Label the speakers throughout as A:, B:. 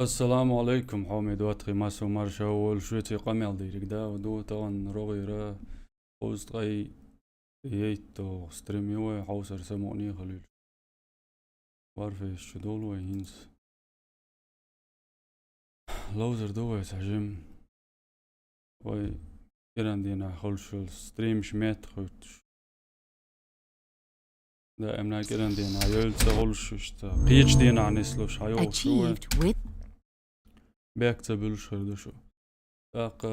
A: السلام عليكم حامد واتخي ماسو مارشا والشوتي قمل ديرك دا ودو طبعا روغيرا قوست غي ييتو ستريميوي حوسر سموني خليل وارفي الشدول ويهينس لوزر دوي سحجم وي إيران دينا خلشل ستريم شميت خوتش دا امنا إيران دينا يلتس خلششتا قيج دينا عنيسلوش حيو شوي
B: Achieved with
A: بيكتبل شردشو باق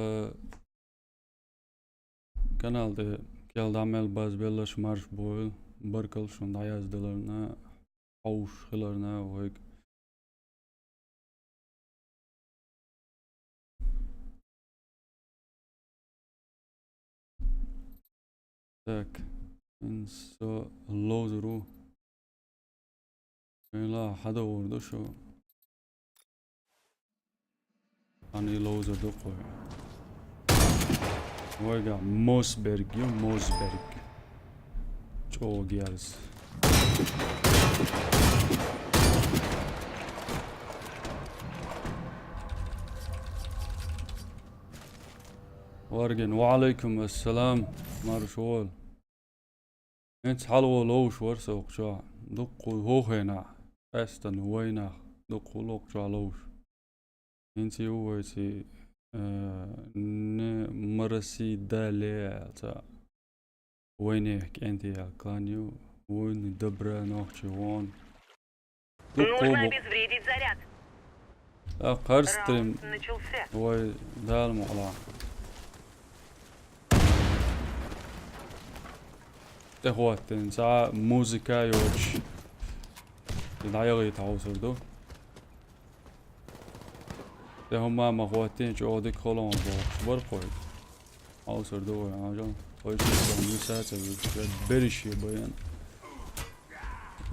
A: kanal de geldi amel baz bellaş marş boyul barkal şunda yazdılarına avuşlarına ve tak inso lozuru لا حدا ورده شو أنا لوزر دقوي ويقع موسبرغ يو موسبرغ çok yeriz. وارجن وعليكم السلام مرشول انت حلوة لوش ورسوق شو دقوا هوخينا استن وينا دقوا لوك شو لوش انت هوتي مرسي دالي وينك انت يا كلانيو وين دبرة نوخشي وون
C: Нужно обезвредить заряд.
A: قرستريم
C: Раунд начался.
A: وي دال مقلع تخواتن ساعة موسيقى يوش دعيغي تعوصردو هما مخواتين جو ديك خلون بوش برقوي عوصردو يا عجل ويش يسون يساتة بريشي بيان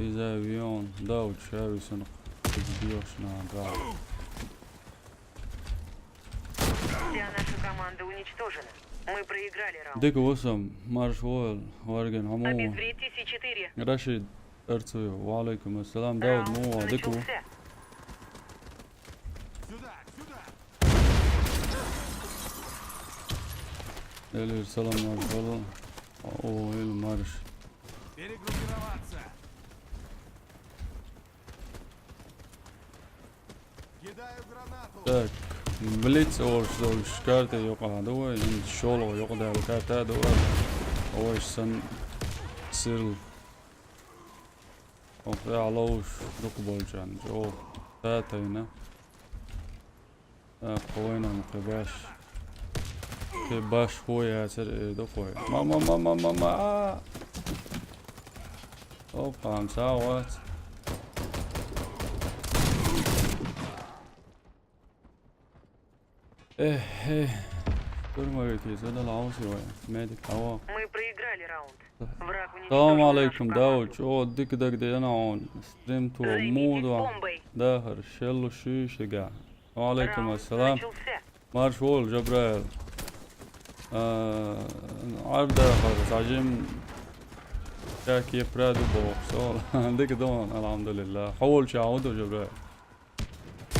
A: إذا بيون داود شاوي سنق تجديوشنا داود
C: Вся наша команда уничтожена. Мы проиграли раунд.
A: ديك وسم مارشوال وارجن عمو
C: Обезвредьте С4.
A: رشيد ارتوي وعليكم السلام داود
C: Раунд
A: مو ديكو
C: начался.
A: الي السلام مارشوال او المارش
D: Перегруппироваться. Кидаю гранату.
A: так بليتس اور شكارتي يوقع دوا ان شولو يقدر الكارتا دوا اوش سن سيل وفي علوش دقبول جان جو تاتينا قوينا مقباش كباش هو يا سر دقوي ما اوقع مساوات ايه durma götüyorsa da laos yok medik hava
C: Мы проиграли раунд. Враг уничтожил
A: السلام
C: нашу
A: عليكم داود
C: команду.
A: شو ديك دك دي انا عون ستريم تو
C: Займитесь
A: موضوع
C: бомбой.
A: داخل شلو شيش قاع وعليكم
C: Раунд
A: السلام
C: начался.
A: مارشول جبرائيل عارف داخل عجيم شاكي برادو بوكس ديك دون الحمد لله حول شعوده جبرائيل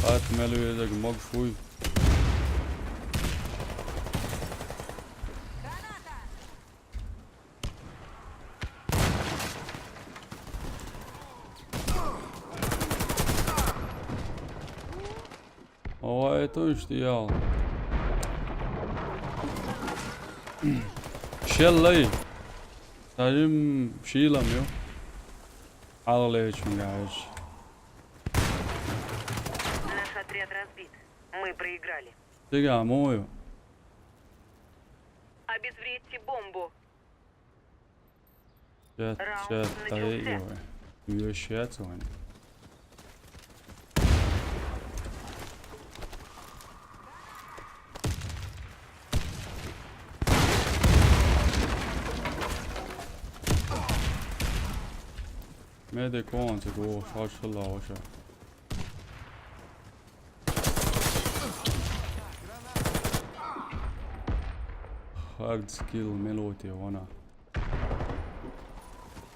A: هات ملو يزق مق شوي هو ايتو اشتيال شلي تاجم شيلم يو على ليش مقاعد
C: Наш отряд разбит. Мы проиграли.
A: تيجا مويو
C: Обезвредьте бомбу.
A: شات
C: راوند
A: شات
C: начался.
A: تايجو يو شات وين ميديك وان تقول شاش الله وشا هارد سكيل ميلوتي وانا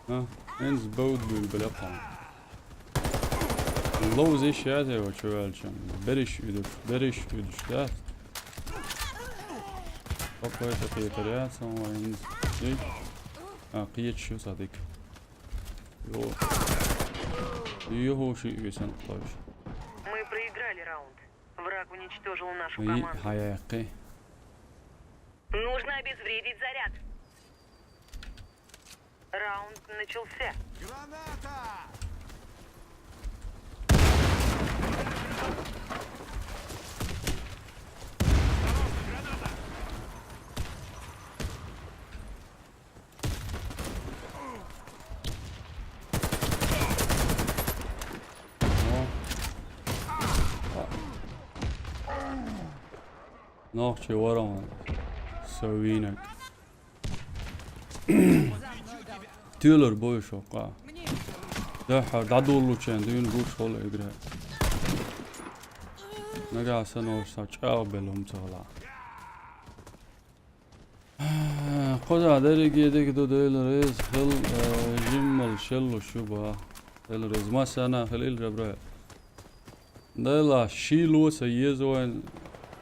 A: ها انز بود بالبلقان Low iş ya da o çövelçem. Beriş üdüş da. Kapıyı takıyor ya sonra iniz. Qiyet şu sadık. Его шиёсан тош.
C: Мы проиграли раунд. Враг уничтожил нашу
A: И
C: команду.
A: хаяқи.
C: Нужно обезвредить заряд. Раунд начался.
D: Граната!
A: Nog që waron. Sovinek. Tüller boy şoka. Da dolu çen düğün bu şol egre. Ne gelsen olsa çağbelum çağla. Koca dergiyedeki de deliriz hıl jimmel şello şuba. Deliriz masana halil rabra. Dela şilo seyezoen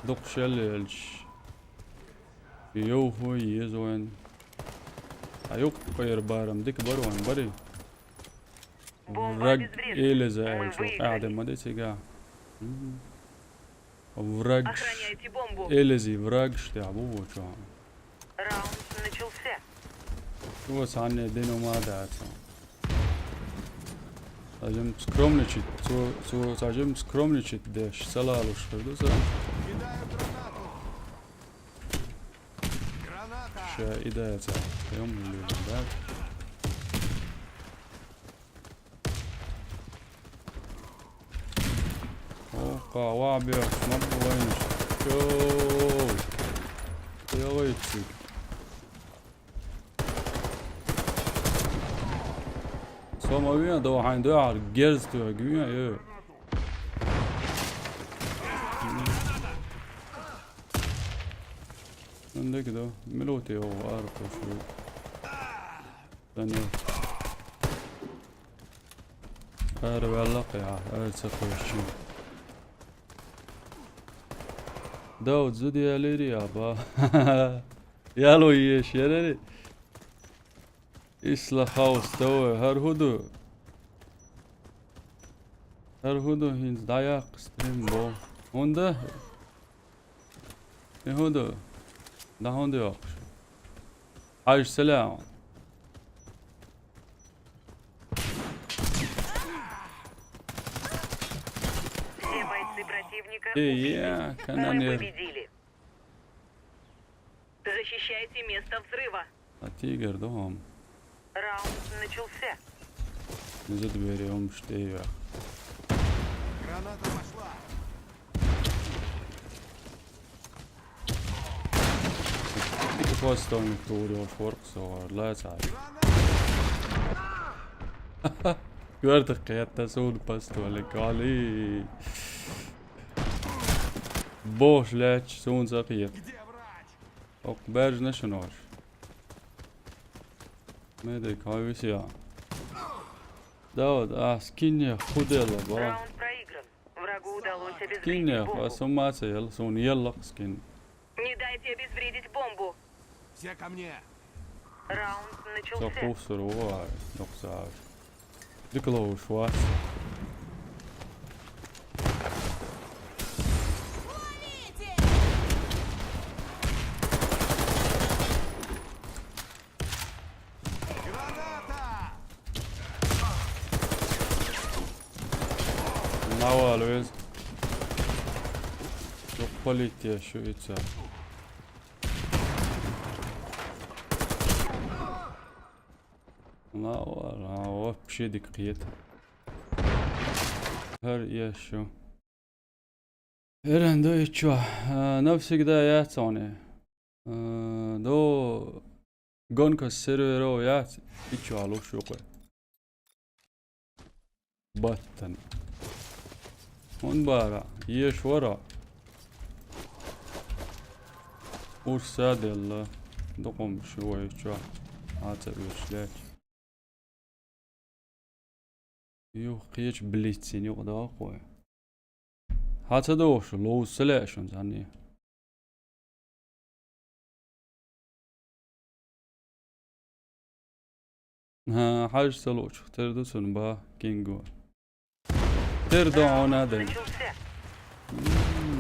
A: dokşelelç. Yo hu yezoen. Ayok koyar barım dik barwan bari.
C: Бомба
A: Враг
C: обезврежена.
A: элезе
C: Мы
A: şu
C: выиграли.
A: قاعدة ما ديسيقا. Враг
C: Охраняйте бомбу.
A: элези враг штябу şu an.
C: Раунд начался.
A: Şu sahne deno ma dağıtsa. Sadece скромничать, sadece скромничать de salalı şurada sa.
D: Кидаю гранату! Граната!
A: Şey ideyse. Yom biliyorum da. Kahve bir açmak kolaymış. Yo. Yağıtçık. Soma güya da waxaan doar gerz to güya yo. Önde gidiyor. Meloti o arka şu. Daniel. Arvalaq ya. Artsaqoshi. Daud zudi aleri ya ba. Yalo yeş yerleri. Isla haus to her hudu hins dayak stream bo. Onda. Ne hudu? Daha onda yok. Hayır selam.
C: Все бойцы противника
A: Ya
C: Мы
A: kananir.
C: победили. Защищайте место взрыва.
A: Tiger doğum.
C: Раунд начался.
A: Zed veriyorum işte ya.
D: Граната пошла!
A: Ik was dan niet door jouw vork zo laat Gördük hayatta son pastolik Ali. Boş leç son zakiyet.
D: Где врач?
A: Ok berj naşınor. Medik hayvisi ya. Давид, скинь худела ба.
C: Раунд проигран. Врагу удалось обезвредить
A: Скинь,
C: бомбу.
A: асумаца ял сон яллак скин.
C: Не дайте обезвредить бомбу.
D: Все ко мне!
C: Раунд начался.
A: Запусор ова, ноксар. Диклоу швац.
D: Граната!
A: Nava alıyoruz. Çok palit ya şu içe. Nava bir şey dikkat. Her ya şu. Her anda içiyor. Nefsi gida ya tane. Do gonka servero ya içiyor alo şu koy. Battan. On bara yeş vara. Ursad yalla. Dokum şuay şu. Ata üslet. Jo, qiyech blitzin jo da qoy. Hata dosh low selections hani. ها حاج سلوش تردو سنبا كينجو تردو عنا دين
C: Начался.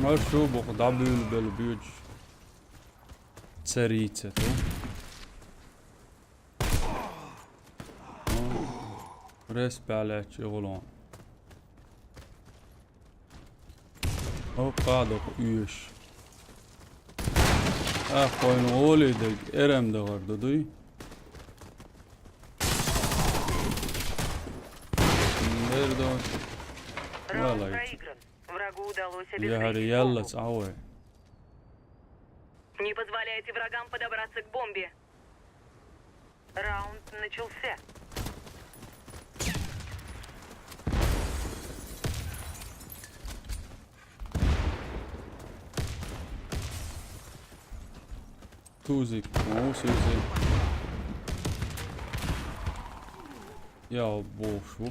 A: مرشو بقدابل بالبيوج تسريتة ريس بالك شغلون او قاعدة قيوش اخوين ولدك ارم دغر دودي
C: Раунд
A: Well,
C: проигран. Врагу удалось
A: يا
C: обезвредить
A: هري يلا
C: бомбу.
A: تعوي
C: Не позволяйте врагам подобраться к бомбе. Раунд начался.
A: توزيك مو سيزي يا بوشو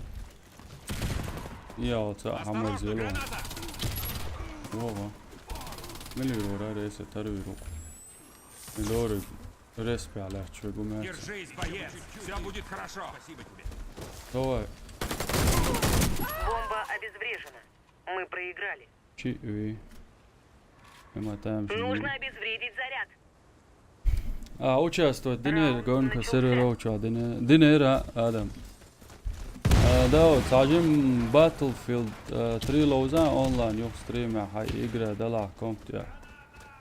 A: يا تعمل زلون وهو مليون رئيس ترويرو مليون رئيس على شو قمت
D: Держись, боец. Все будет хорошо. Спасибо тебе.
A: هو
C: Бомба обезврежена. Мы проиграли.
A: شيء وي ما تمشي
C: Нужно обезвредить заряд.
A: участвовать دينير قون كسر روتشا دينير ادم داو تعجم باتل فيلد 3 لوزان اونلاين يوم ستريم حي يقرا دلع كومت يا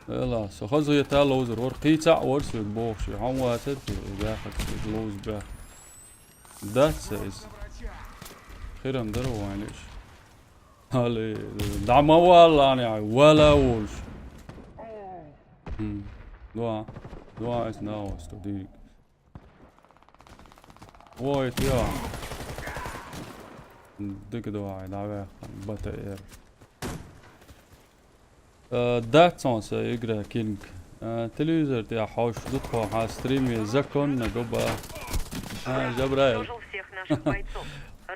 A: لا سو خذوا يتا لوزر ورقيتا ورس بوشي هم واسد داخل لوز باخ ذات سيز خيرم درو وينش هالي دعم والله يعني ولا وش دوا is now studying وايت يا ديك دوا دعوة بطير داتسون يقرا كينج تلفزيون تاع حوش دخل على ستريم زكون نقبا جبرائيل
C: Уничтожил всех наших бойцов.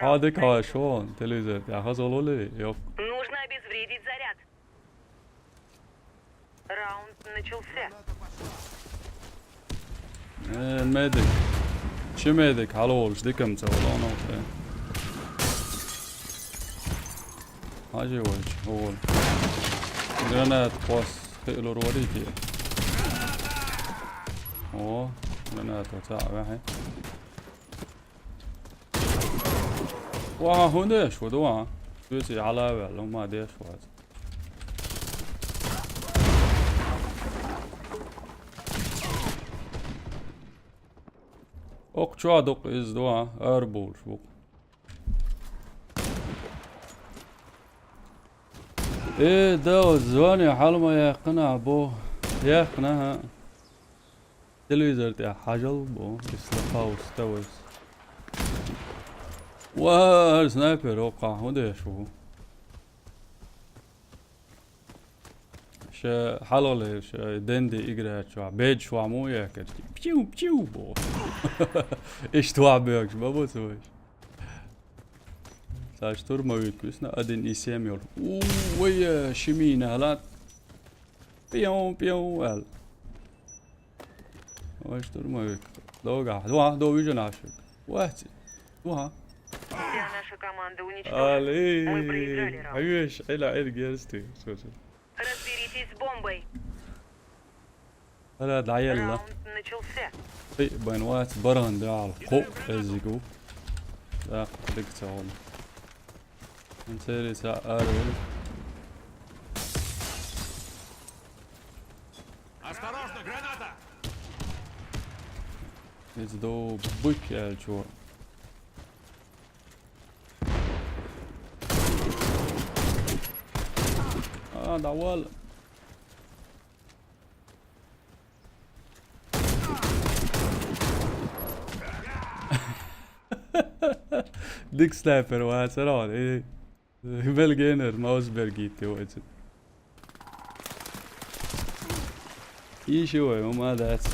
A: هذيك هاي شلون تلفزيون تاع خزولوا لي يب
C: Нужно обезвредить заряд. Раунд начался.
A: الميديك شو ميديك حلول شديك مسوي هاجي وجه هو جرانات قوس خيلو روريتي اوه جرانات وتاع واحد واه هندش ودوا سويسي على لو ما ديش واحد اوك شو ادق از دوا اربول شو ايه ده زواني حلمة يا قناع بو يا قناع تلفزيون تاع حجل بو استخاو استوز واه سنايبر وقع ودي شو شا حلول شا دندي اقرا شو بيج شو عمو ياكل بيو بيو بو ايش توع بيكش بابو سويش ساشتور مويت كوسنا ادن اسيميول ويا شمينا هلا بيو بيو ال واشتور مويت لو قاعد دو ويجن عاشق واحد دوها
C: Вся наша команда уничтожена. Мы проиграли
A: علي
C: раунд.
A: عيش الى عيد جالستي
C: Разберитесь с бомбой.
A: هلا دعيل لا
C: Раунд начался.
A: في بينوات برهن ده على الخوق ازيقو لا ديك تعوم نسيري سأرل
D: Осторожно, граната!
A: يزدو بك يا الجوع دعوال ديك سنايبر واسرون ايه بلجينر ماوس برجيتي وجد ايش هو ما داس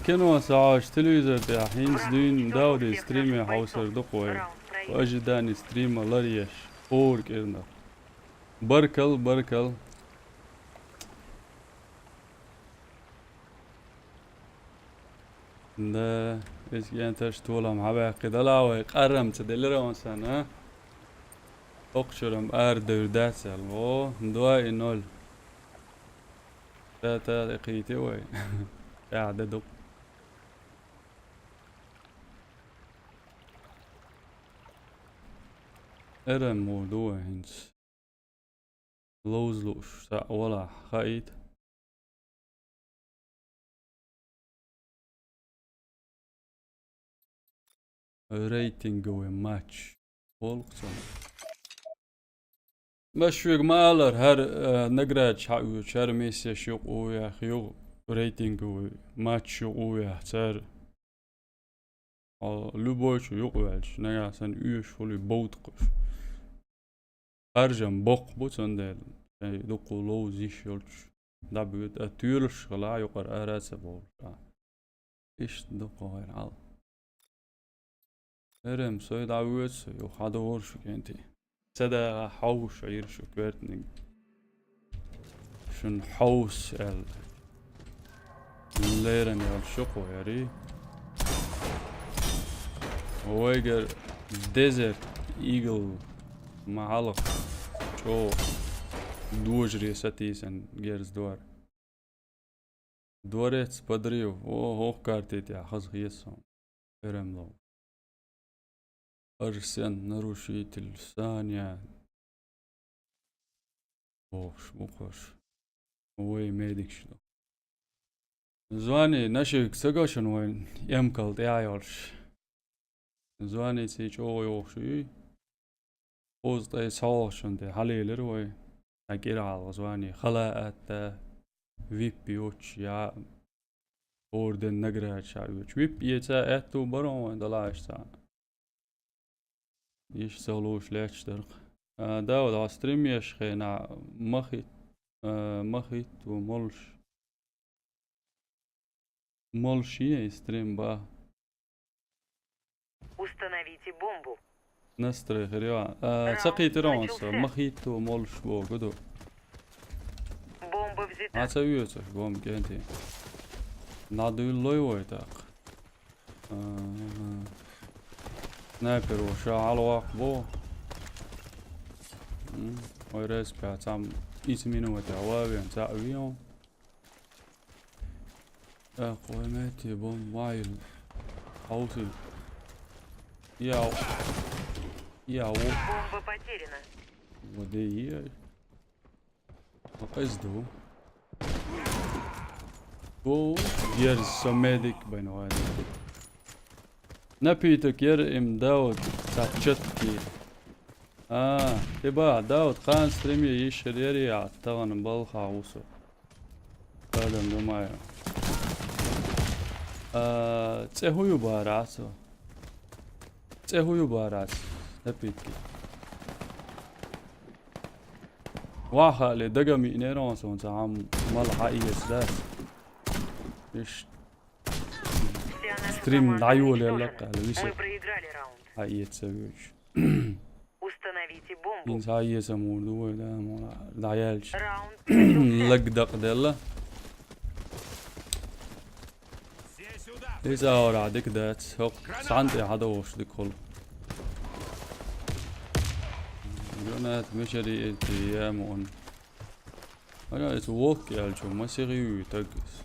A: كانوا ساعة تلفزيون تاع حين سدين داود
C: Всех
A: ستريمي
C: наших
A: حوصر
C: бойцов.
A: دقوي
C: Раунд проигран.
A: واجداني ستريم لريش فور كيرنا بركل ده ايش كان تشتولا مع باقي دلاوي قرم تدلرون سنة اقشرم اردر داتسل و دواي نول تا اقيتي وي قاعد ادق ارم موضوع هنس لوش ولا خايت ريتنج وماتش فولكسون مشوق مالر هر نقراج حقو شار ميسي شوق يا خيو ريتنج وماتش يا سر لوبوش يقوالش نيا سن يوش فولي بوتقش أرجم بق بوتندل دقو لو زيشولش دابيت أتيولش غلا يقر أراسبول إيش دقو غير عال ارم سويد عويس يخادور شو كنتي سدا حوش عير شو كويرتني شن حوس الليرن الشقو ياري ويجر ديزرت ايجل معلق شو دوجري ستيسن جيرز دورت بدريو هو كارتيت يا خز خيسهم ارم لو أرسن نروشيت الثانية بوش بوخش وي ميديك شنو زواني نشيك سقاشن وين يمكل ديايرش زواني سيج او يوشي اوز دي سالشن دي حليلر وي اكير على زواني خلاءات فيبيوش يا اوردن نقرأ شايوش فيبيتا اتو برون دلاش تا يش سولوش ليش درق داود على ستريم يشخينا مخيت ومولش ستريم با
C: Установите бомбу.
A: نستري خريوان سقيت رونس مخيت ومولش بو قدو
C: Бомба взята.
A: عتسويوتش بوم كنتي نادو اللوي ويتاق سنايبر وشاعل واقبو ويرس بيعتم إسمينو وتعوابين تعويون قويماتي بوم وايل حوصي ياو
C: Бомба потеряна.
A: ودي وقصدو بو جيرز سميدك بين وادي نبيتك ير ام داود تاتشتكي تبا داود قان ستريمي يشريري عطاغن بالخا وصو قادم دمايا تسهويو باراسو تسهويو باراس نبيتكي واخا لدقمي نيرون سون تعام ملحا إيسداس إيش
C: Вся наша
A: ستريم
C: команда
A: دعيول
C: уничтожена.
A: يلقى لويسو
C: Мы проиграли раунд.
A: هاي تسويش
C: Установите бомбу.
A: إنس هاي سمور دوي دا مولا دعيالش
C: Раунд начался.
A: لقدق ديلا
D: Все сюда!
A: إذا ورا ديك دات هوك سانتي حدوش ديك كل جونات مشري التيام ون أنا إتووك يالشو ما سيغيو تقس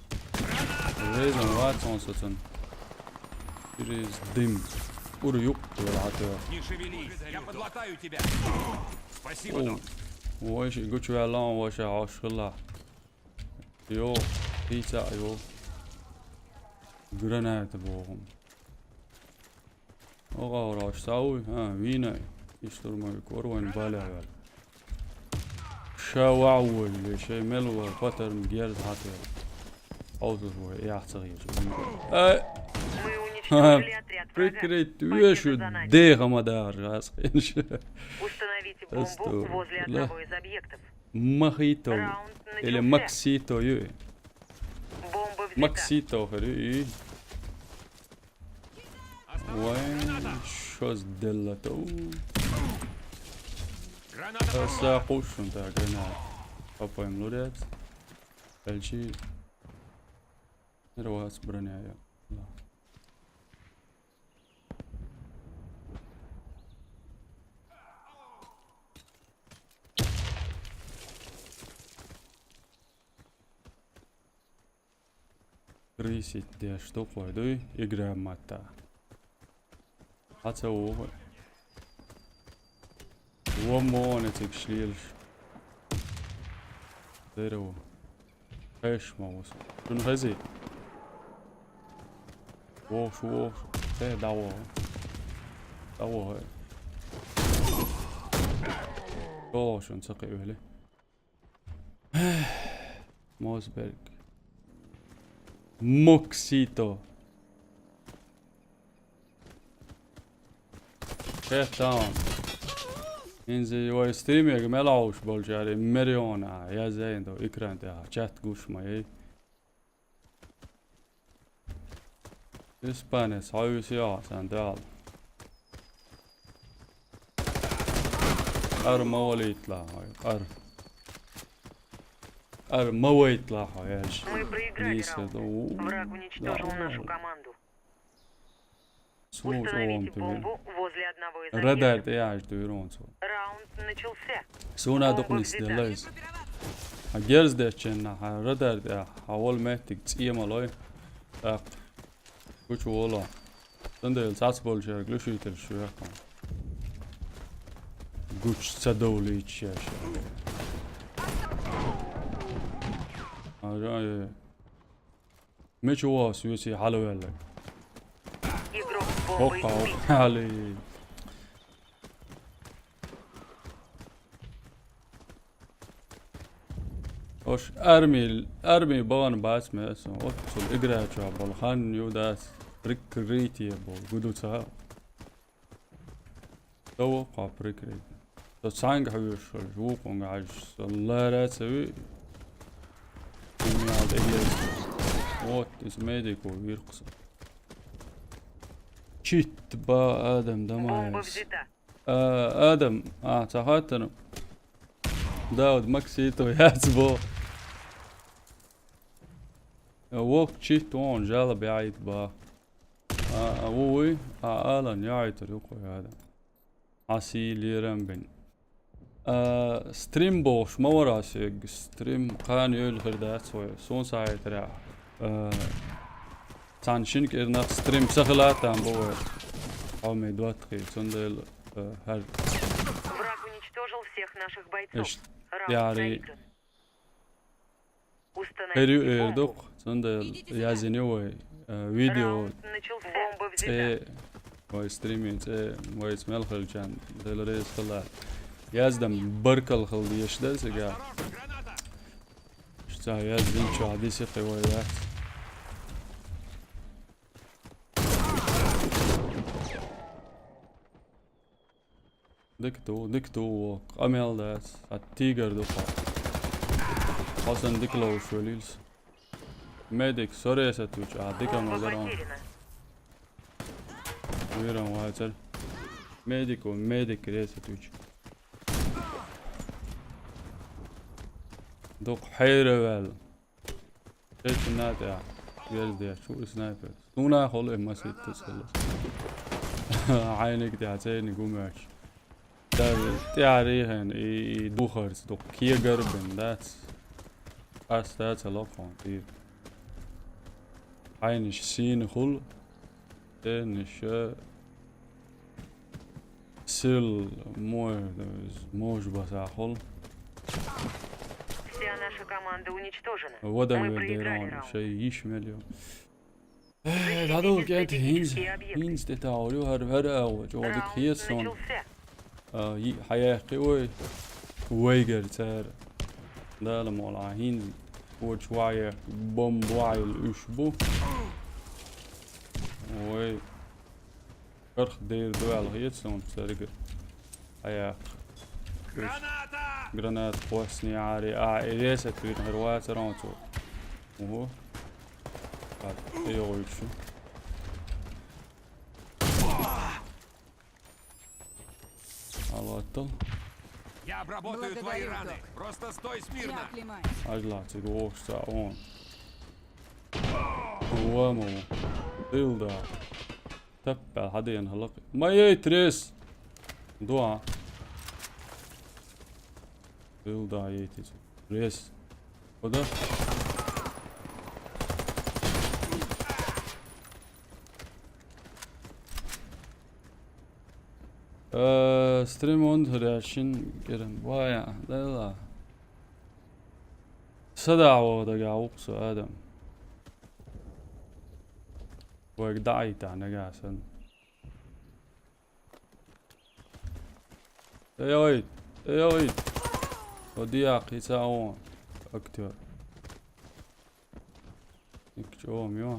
A: ريزن واتسون ستن إريز ديم وريوك والعطير
D: Не шевелись, я подлатаю тебя. Спасибо,
A: أوه
D: док.
A: واش قلت يا لان واش عاش الله يو بيتا يو جرانات بوهم اوغا راش تاوي وينا يشتر ما يكور وين بالا شاوعول شي ملو فتر مجيرز هاتي اوزر هو يحتغير
C: Мы уничтожили отряд врага.
A: فكرة ويشو ديغا مدار راسخينش
C: Установите бомбу
A: Здорово.
C: возле
A: Да.
C: одного из объектов.
A: مخيتو
C: Раунд
A: или
C: начался.
A: максито يو
C: Бомба взята.
A: Максито خري
D: Осторожно,
A: وين
D: граната!
A: شو دلتو
D: Граната в руку!
A: ساقوش انت قلنا ابا ملودات الشي نروح اصبرني يا الله Крысить те что пойду играем мата. Hatsa over. One more and it's actually zero. ايش ما وصل شنو هزي ووش ايه دعوة هاي اوه شو نسقي اهلي موزبرغ موكسيتو كيف تمام انزي وستريم يا جماعه لعوش بولجاري مليون يا زين دو اكران ده chat قوش ما اسبانيس هاي سيا ساندال ما ولا يطلع هاي ما هو يطلع يا شيخ
C: Мы проиграли раунд. Враг уничтожил нашу команду. Установите бомбу возле одного из
A: Radar
C: объектов.
A: det är du runt så.
C: Раунд начался.
A: Såna dock ni ställs. Agers det känna radar det حوال ماتك تقيم الله. كوش والله. تندل ساسبول شر glöshu till sjökan. Guch sadoli tjäsh. مش هو سويسي حلو لك.
C: Игрок с бомбой
A: Hoppa
C: убит.
A: علي. وش ارمي بان باس مس وصل اقرا شابل خان يوداس ريكريتي بول قدوتها توقع بريكريت تصانق حبيش الجوق ونقعد الله لا تسوي دنيا دقيقة وات اسميدك ويرقص شيت با ادم
C: Бомба
A: دمايس
C: взята.
A: ادم تخاطر داود مكسيتو ياسبو ووك تشيت وون جالا بعيد با اوي الان يعيط ريقو هذا عسي ليرم بن ستريم بوش ما وراسي ستريم قان يول خردات سون ساعة ترى تان شنك إرنا ستريم سخلات عم بوه عمي دواتخي سندل هر
C: Враг уничтожил всех наших бойцов.
A: إيش
C: Раунд
A: يعني
C: проигран.
A: هريو
C: Установите бомбу.
A: إردوق سندل يازنيوي فيديو
C: Раунд начался. Бомба взята.
A: واي ستريمينج واي سمال خلجان دلريز خلات يازدم بركل خل يشدل سجا
D: Осторожно, граната!
A: شتا يازدين شو عدي سقي ويات دكتو قميل داس التيجر دقا حسن دكلو شوليلس ميديك سوري ستوش عديكا
C: Бомба
A: مزران
C: потеряна.
A: ويران واجر ميديك وميديك ريسة توش دوق حيرة وال شيت الناتع يرزدي شو سنايبر سونا خلق ما سيت تسخلص عينك تعتيني قوماش تعري هن دوخرز دوق كي قربن that's a lot on طيب عينش سين خل تنش سيل موج بس أخل
C: Вся наша команда уничтожена.
A: ودم
C: Мы проиграли
A: ديران
C: раунд.
A: شيء يشمل هذول كانت هينز تتعاولوا هر أول جوادك
C: Раунд
A: خيسون
C: начался.
A: حياة قوي ويجر تار ده لما العهين وشوية بوم وعي الأشبو وي فرخ دير دوال خيسون سرقر حياة
D: Граната!
A: جرانات قوسني عاري ريسة في هروات رانتو وهو Hadi iyi oyuncu. Aloittel.
D: Я обработаю твои
B: Благодарю,
D: раны.
B: док.
D: Просто стой
B: Я
D: смирно.
B: оклемаюсь.
A: Aizlācīgi augstā un. Uomu. Tildā. Teppel hadien halak. Mai 3. Doa. Tildā ietici. Ries. Oda. Stream için girin. Vay la. صدعوا دقاوق سو آدم وقدعي تاعنا قاسن اي ويت اي ويت ودياق يساوون اكتر يكتشوهم يوا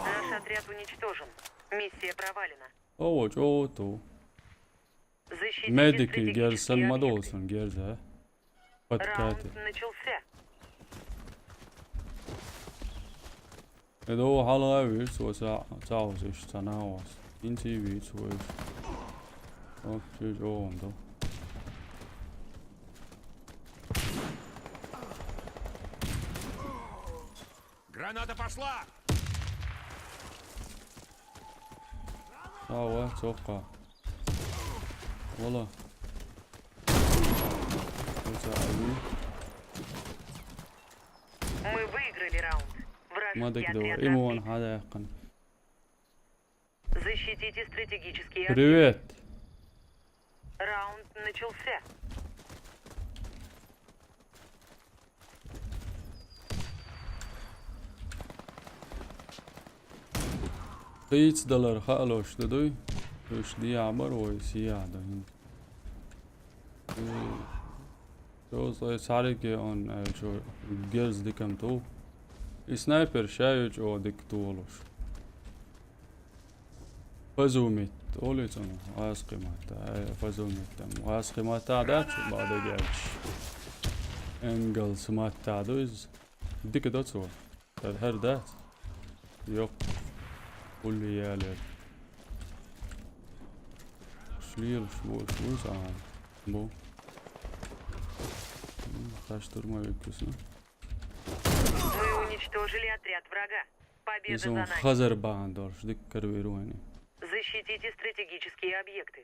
C: Наш отряд уничтожен. Миссия провалена.
A: اوه جوتو
C: Защитите
A: ميديكي
C: стратегические
A: جيرسن
C: объекты.
A: مدوسن جيرزا فتكاتي
C: Раунд начался.
A: إذا هو حلقة ويش وساعوز إيش تناوس إنتي ويش ويش أوكي جوهم دو
D: Граната пошла!
A: ساوة توقع والله وساعدني
C: Мы выиграли раунд.
A: ما
C: Вражеский
A: تقدر
C: отряд
A: إيمون
C: разбит.
A: هذا يقن
C: Защитите стратегические объекты.
A: بريفيت
C: Раунд начался.
A: $100 خالوش تدوي وش دي عبر ويسيادة هند شو صار سارك اون شو جيرز دي كم تو سنايبر شايج او ديك طولوش فزوميت اولي تنو غاسقي ماتا فزوميت غاسقي ماتا داتش بعد جاش انجلز ماتا دوز ديك دوتسو هر دات يوك قولي يا ليل شليل شو ساعة بو Taş durma öyküsünü.
C: Мы уничтожили отряд врага. Победа за
A: Bizim
C: нами.
A: Hazar Bağındor. Dikkat veruani.
C: Защитите стратегические объекты.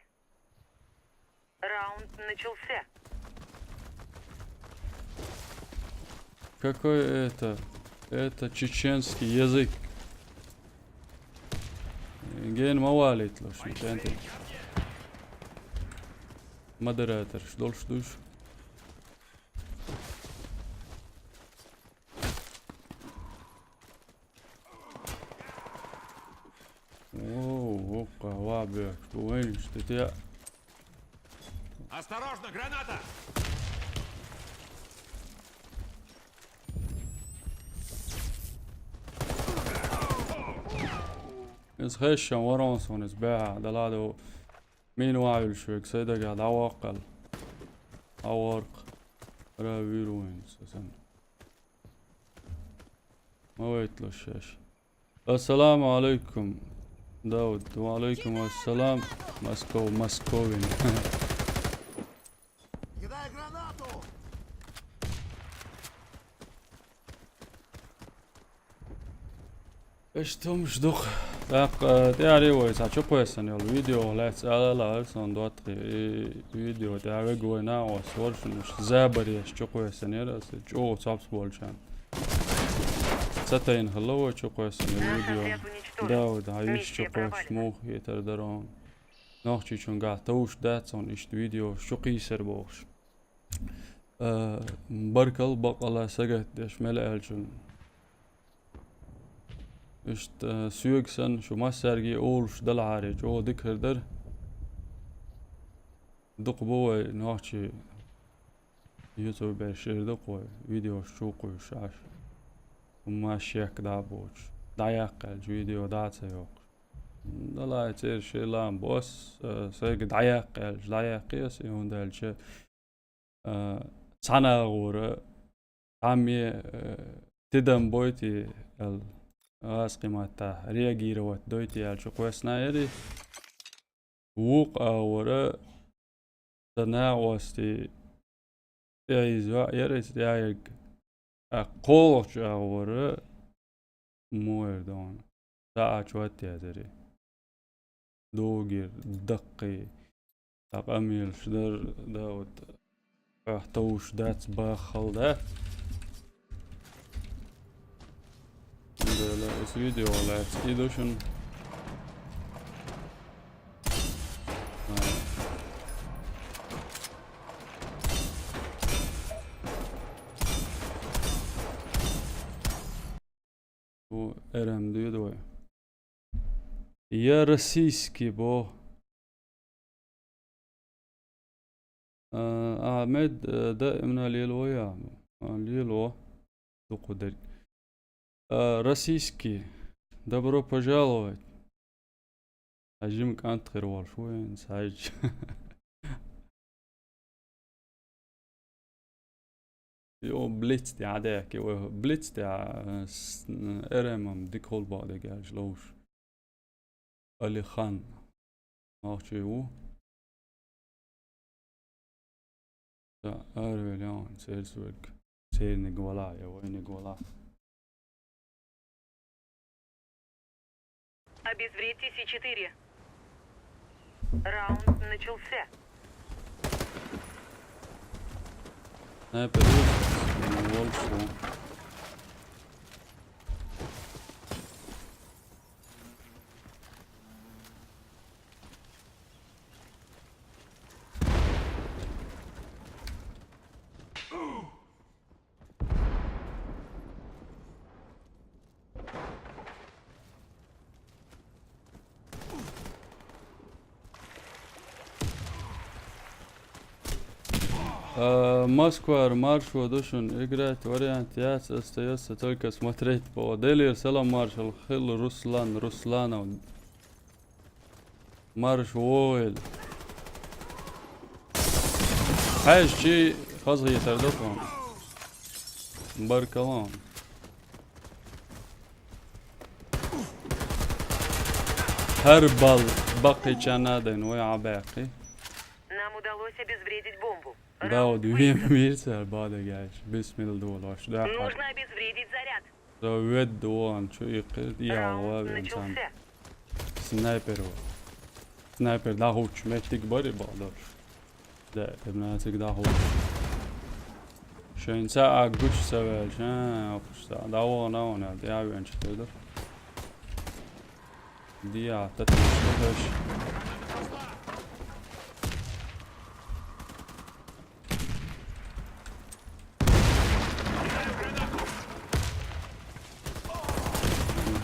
C: Раунд начался.
A: Какой это? Это чеченский язык. Ген мавалит лош. Кенти. Модератор. Шдол шдуш. Оу, опа, вабе. Вين что-то.
D: Осторожно, граната!
A: Is خشم ورانسون is باع دلادو مين واعي شوك سيدا قاعد عواقل عوارق راويروين سسن ما ويتلو الشاشة السلام عليكم داود وعليكم السلام مسكوين
E: Кидай гранату!
A: ايش تمش دق تعري ويسا شو كويسن يلا فيديو لا تسأل لا أرسل دواتري فيديو تعري قوينا وصورشن مش زابري شو كويسن يلا شو صابس بولشان ستين خلوه شو كويسن
C: Наш
A: الفيديو
C: отряд уничтожен.
A: داود هايش شو
C: Миссия
A: كويس
C: провалена.
A: موخ يتردرون نوخشي شون قاعد توش داتسون اشت فيديو شو قيسر بوش بركل بقلا سقت ديش ملألشن اشت سيوكسن شو ما سرقي اولش دل عارج او ذكر در دق بوي نوخشي يوتيوب بشير دقوي فيديو شوقو شاش وما شيك دابوش دايق الفيديو دات يوق لا يصير شي لام بوس سيق دايق يس يون دالش صنع غورة عمي تدم بويتي قيمتا реагировать дойти алчу квеснайри ووق أورا تناوستي تايزوا يرس تايق أقولش أورا موردون ساعة شوات يازري دوغير دقي أقاميل شدر داود احتوش دات باخل ده لا اسفيديو ولا اسفيدوشن ارم ديدو يا رسيسكي بو احمد دائما ليلويا ليلو تقدر российский добро пожаловать أجيم كانت خير والشوين سايج يو بليتس دي عاداك يو بليتس دي ارمم ديك هول بعد جاش لوش علي خان ماخشي و اروليان سيرسوك سير نقولا يا وين نقولا
C: Обезвредьте С4. Раунд начался.
A: Период волшебство. Москва, маршрут, душен, играть, вариант, яс, остается только смотреть по Делир, салам, маршал, Хил, Руслан, Русланов, марш, Уойль. حاج شي خاصة يتردفهم باركلام هربل بقي كنادن ويا باقي
C: Нам удалось обезвредить бомбу.
A: داود يميرسل بعد جاش بسم الله واش ده
C: Нужно обезвредить заряд.
A: زود دوان شو يقد يا
C: Раунд
A: انسان
C: начался.
A: سنايبر ده هو متك بري بقدر ده ابناتك ده هو شين ساعة قش سوال شان قش ساعة داوانا وانا ديابي انش تقدر دي اعتقد مش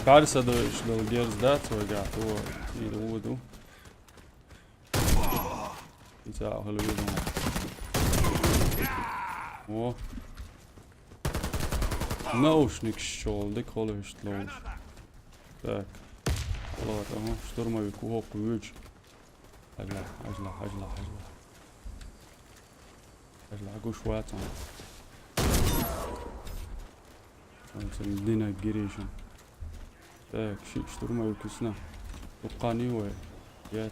A: Karsa do Gears dat وقع هو يلودو يساعه الويدو اوه наушник щелдик холиш тлоуш так вот ага штурмовик оқ үч ажла гуш ватан دينا جريشن так شيء штурмовик сна وقاني وي يات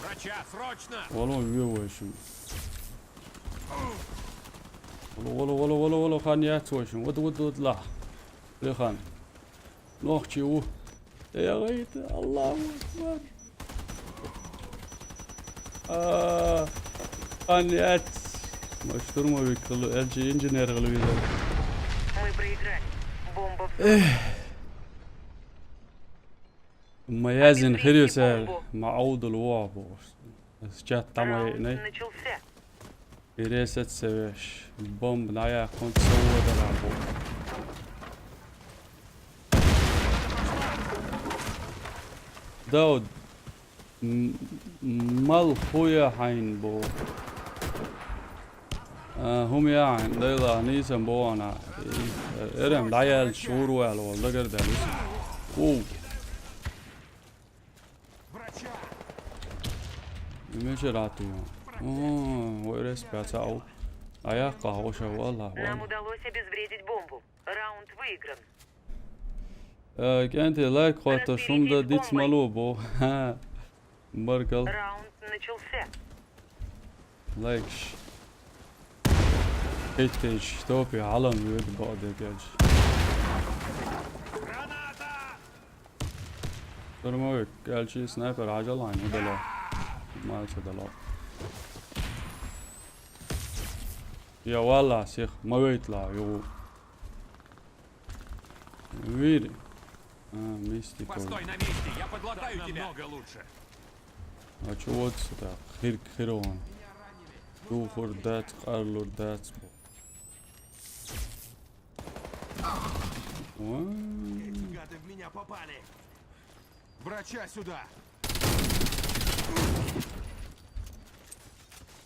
D: Врача, срочно!
A: والله يوشم والله خان ياتوشم ود لا لي خان نوخشي و يا غيت الله اكبر خان يات مشترمه بكل الجي انجينير غلويدا
C: Мы проиграли. Бомба в
A: ميازن خيريوسال معود الوعب جات
C: Раунд
A: طمعي
C: начался.
A: بريست سويش بومب نايا كنت سوى دلعبو داود مال خويا حين بو هم يعني دايلا نيسان بو انا ارم العيال شهور والله قرد اوه
D: Врача!
A: ماشي راتو ويرس بيعتاو А я قهوة والله
C: Нам
A: والله.
C: удалось обезвредить бомбу. Раунд выигран.
A: كانت لايك خاطر شوم دا ديتس مالوبو ها بركل
C: Раунд начался.
A: لايكش كيت كيش توبي علم يود بعد كيش
D: Граната!
A: فرموك قال شي سنايبر عجل عين هدلا ما هدلا يا والله شيخ ما يطلع يو ويري ميستيكو
D: Постой на месте, я подлатаю тебя. Намного лучше.
A: А чё вот сюда? Хирон. Ту фордат, Карлор дат.
D: Эти гады в меня попали. Врача сюда.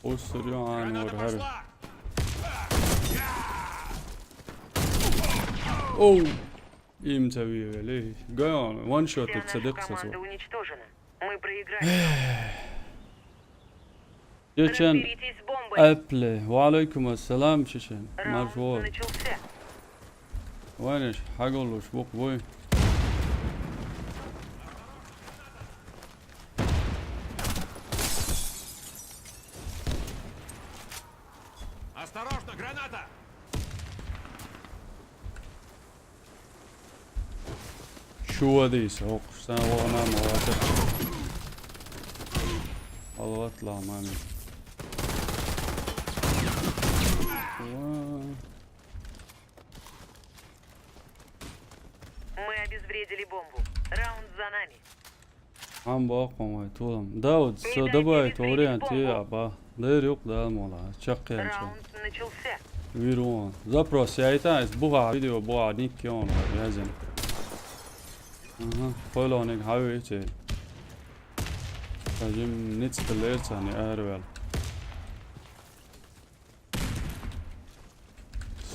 A: Осурян
D: Граната
A: ور هر.
D: пошла.
A: Оу. Им مسويه ليه؟ قاعد وان شوت
C: Вся наша
A: تصدق
C: команда
A: سسو.
C: уничтожена. Мы проиграли.
A: يشان
C: Разберитесь с бомбой.
A: أبله وعليكم السلام ششان
C: Раунд
A: مرفوض.
C: начался.
A: وينش حقول شبوك بوي.
D: Осторожно, граната!
A: شو هذي سوق سنة وانا مواتر. الله اطلع مامي.
C: Мы обезвредили бомбу. Раунд за нами.
A: عم باقوم طولم داود سو دبي توري انت يا با دير يق دا مولا شقي انت
C: Раунд начался.
A: ويرون زبروس يا ايتا بوغا فيديو بوغا نيكيون يازن اها فولونيك هاوي تي تاجم نيتس بليرت اني ارول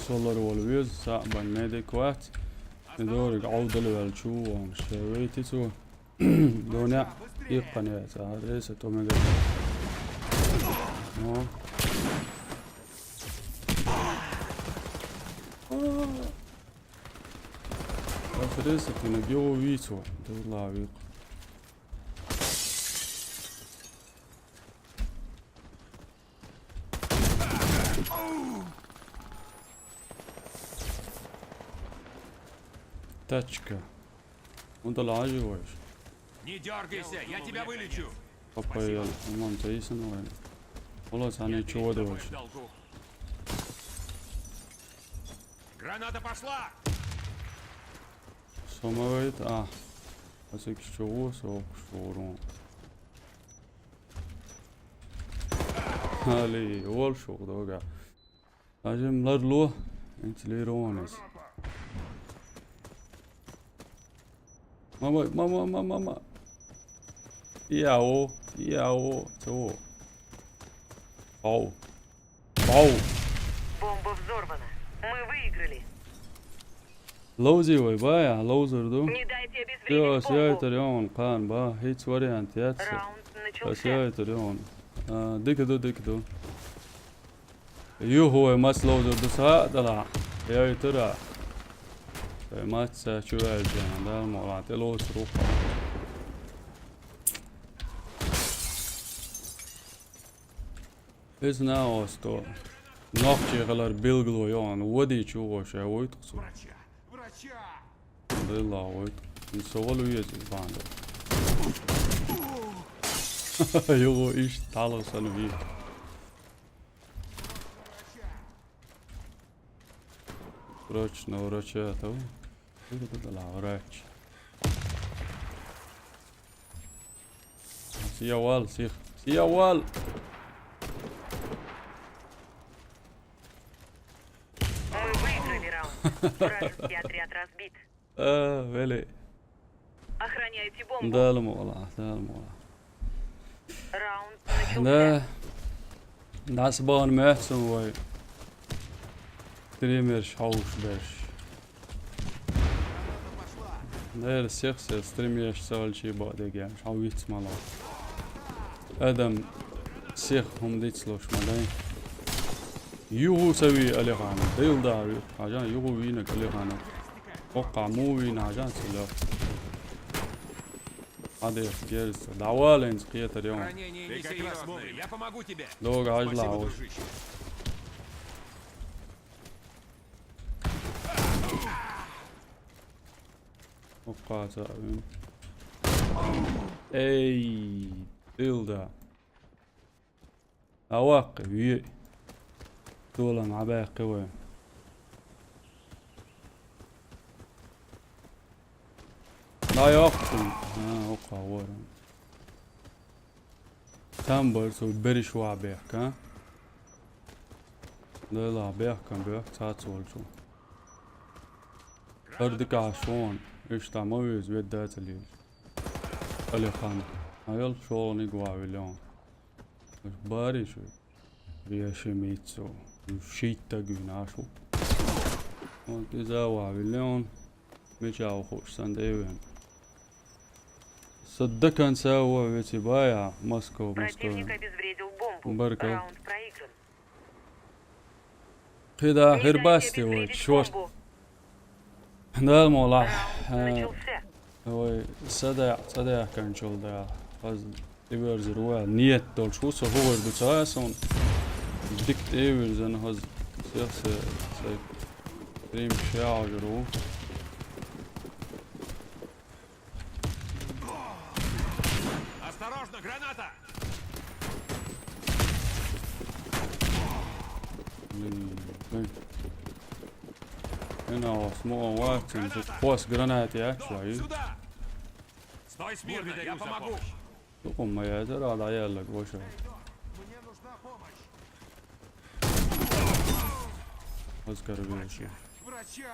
A: سولار والويز سابن ميديك وات ندور عود الول شو ومش ويتي تو دونا يقني ساريس توميغا نو فريسة من جو ويتو دولا ويق тачка وانت العاجي ويش
D: Не дергайся, я тебя вылечу.
A: بابا يلا امام تايسن وين خلاص انا شو
D: Перед
A: ويش
D: тобой в долгу. Граната пошла!
A: سومويت اسك شو سوق شورون هالي اول شو دوغا اجم لرلو انت ليرونس ماما ياو تو او
C: Бомба взорвана. Мы выиграли.
A: لوزي ويبايا لوزر دو
C: Не дайте
A: يا
C: обезвредить
A: سياي
C: бомбу.
A: تريون قان با هيت وري انت ياتس
C: Раунд начался.
A: سياي تريون ديك دو يو هو ماس لوزر دو سا دلا يا ترى ماس شو الجان دا مولا تلوس روح Is now sto نوخشي غلر بيلغلو يون ودي شو شيء ويتقصو
D: Врача! Врача!
A: لله ويت نسولو يجي باندو يو ايش تعالوا سنو فيه وراش نوراشا تو لا وراش سي اول سيخ سي اول
C: Мы выиграли раунд. Вражеский отряд разбит.
A: ويلي
C: Охраняйте бомбу.
A: ده المولا
C: Раунд начался.
A: ده سبان محسن وي ستريمرش حوش باش داير الشخص ستريمرش سوال شي بعد يعني مش حاويت مالا ادم الشيخ هم ديتسلوش مالاي يوهو سوي ألي خانة ديل داري عشان يوهو وينك ألي خانة وقع مو وين عشان سلو هذا يخجلس دعوالين سقيت اليوم
D: Ранение несерьезное. Я помогу тебе.
A: لوق عجلة
D: Спасибо,
A: عوش
D: дружище.
A: وقع سأبين اي ديل دا أواقع ويه دولا مع باقي وين لا يقتل وقع ورا تامبرز وبرش وعبيحك ها لا بيحك بيحك تاتسول شو أردك عشوان إيش تعمويز بيدات الليل ألي خانة هايل شغل نقوى اليوم باري شو بيشميتسو وشيتا قوينا شو وكذا وعبيليون ميجاو خوش سانديوين صدق نساوى بيتي بايع موسكو
C: Противник обезвредил бомбу.
A: Баркал.
C: Раунд проигран.
A: كده
C: Не
A: غير
C: дайте
A: باستي
C: обезвредить
A: وشوش
C: бомбу.
A: ده الموضوع
C: Раунд начался.
A: هو صدع كان شغل ده قصد إيفرز روا نيت دول شو سو هو بتاعسون ديكت إيفرز أنا هز سياسة سيف ريم شاع جرو
D: Осторожно, граната!
A: هنا small weapons قوس جراناتي actually
D: Сюда! Стой смирно, я помогу.
A: تقوم ما يعترى على عيالك بشر
D: Мне нужна помощь.
A: أذكر بيشي
D: Врача!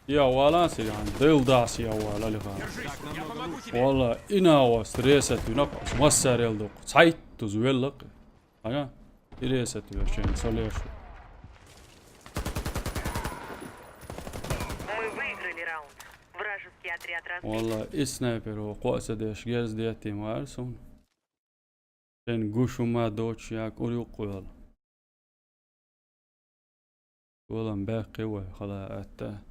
A: يا والاسي يعني ديل داسي يا ولا اللي خان
D: Держись, я помогу тебе.
A: والله إنا وستريست ونقص مسار يلدق سايت تزويلق أنا تريست وشين صليش
C: Мы выиграли раунд. Вражеский отряд разбит.
A: والله سنايبر وقوس ديش جيرز ديتي مارسون شين قوشو ما دوتش ياك أولي قويل والله مباقي وخلا أتا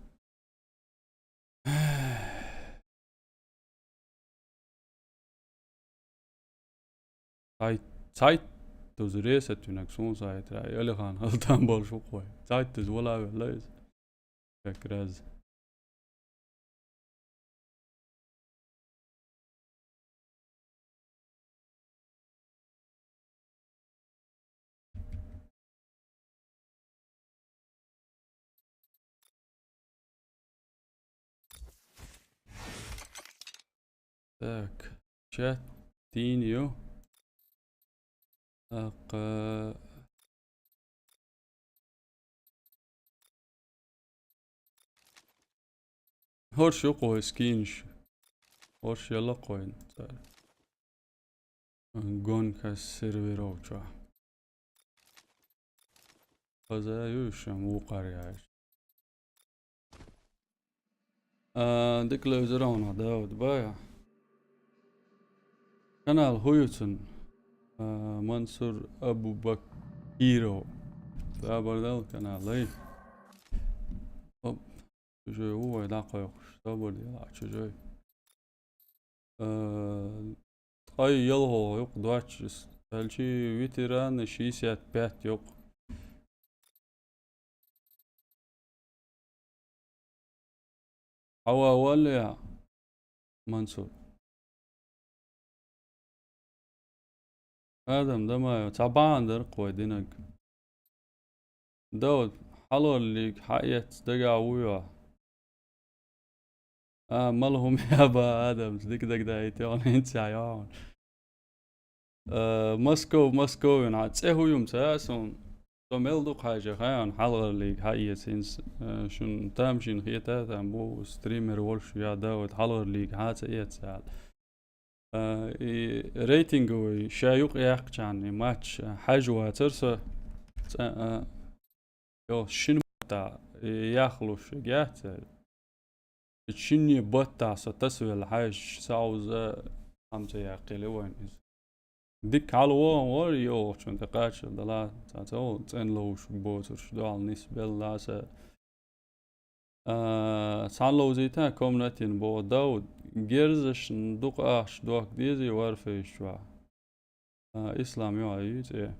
A: سايت توز ريست ونكسون سايت راي اللي خان غلطان بول شو قوي سايت توز ولا ليز فكراز تاك شات تينيو أق هورش قوي سكينش هورش يلا قوي جون كسيرفر اوچا هذا يوشم وقاري عايش ديك لو زراونا داود بايع كانال هويوتن منصور أبو بكيرو تابر دال كانال لي أب شجوي هو يلاقي يخش تابر ديال شجوي أي يلهو يق دواتشس هالشي ويتران شيسيات بات يق هوا ولا منصور آدم دما تعبان در قوي دينك داود حلو اللي حقيت دقا ويا مالهم يابا آدم ديك دك دايتيون انت عيون مسكو ينعاد سيهو يوم ساسون سوميل دوق حاجة خيان حلو اللي حقيت سينس شن تامشين خيتاتا بو ستريمر ولش يا داود حلو اللي حاجة ايت سال ريتنج شايوق يحكي عني ماتش حاجة ترسى يو شنو بتا ياخلوش جات شنو بتا ستسوي الحاج ساوز خمسة ياقل وين ديك علوان وريو شون تقاتش دلا تاتو تن لوش بوتر دال نسبة لاسا سان لو زيتا كومناتين بو داود جيرزش ندوق دوك ديزي وارفيش شوا إسلام يو عيوت إيه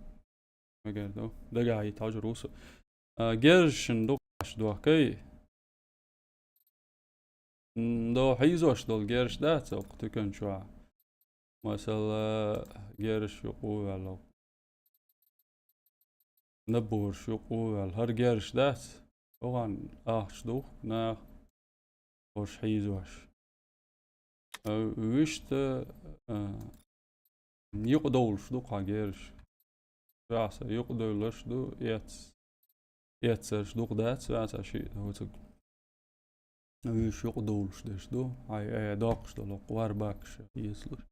A: مقردو دقا هي تاج روسو جيرش ندوق دوكي دو حيزوش دول جيرش دات وقت كن شوا مثلا جيرش يقول على نبور شقو على هر جيرش دات طبعا شدوخ نا وش حيزوش ويشت يقدول شدوخ عجيرش راسا يقدول شدو يتسر شدوخ دات راسا شيء هو تك ويش يقدول شدو هاي داقش دلو قوار باكش يسلر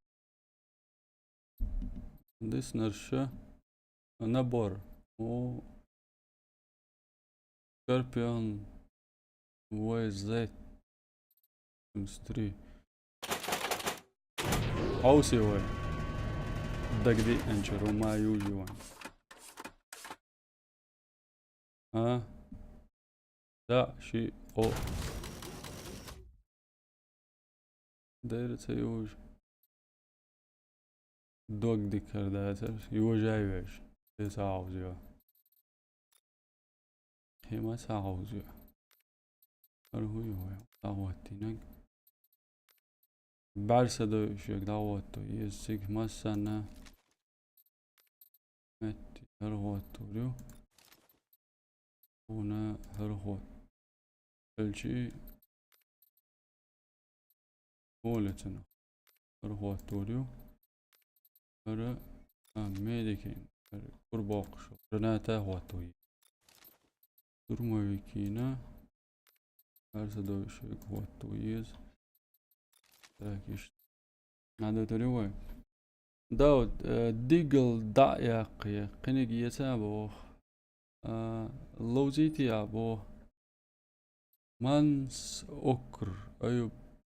A: ديس نرشا نبور و سكوربيون وزيت مستري هاوسي وي دقدي انشر وما يوجوان لا شيء او دايرة يوج دوق ديكر داتر يوج ايوش يساعوزيو هي ما ساعوزيو هو دعوتينك بعرسة دو شيك دعوتو يسيك مسانا متي هرغوتو ريو هنا هرغوت الشي هولتنا هرغوتو ريو هر ميديكين قرباقشو رناتا هوتو درمويكينا بعرسة دو شيك هوتو يز تراكيش نادو تريوي داود ديجل دا ياقي قنق يتابو لوزيتي ابو مانس اوكر ايوب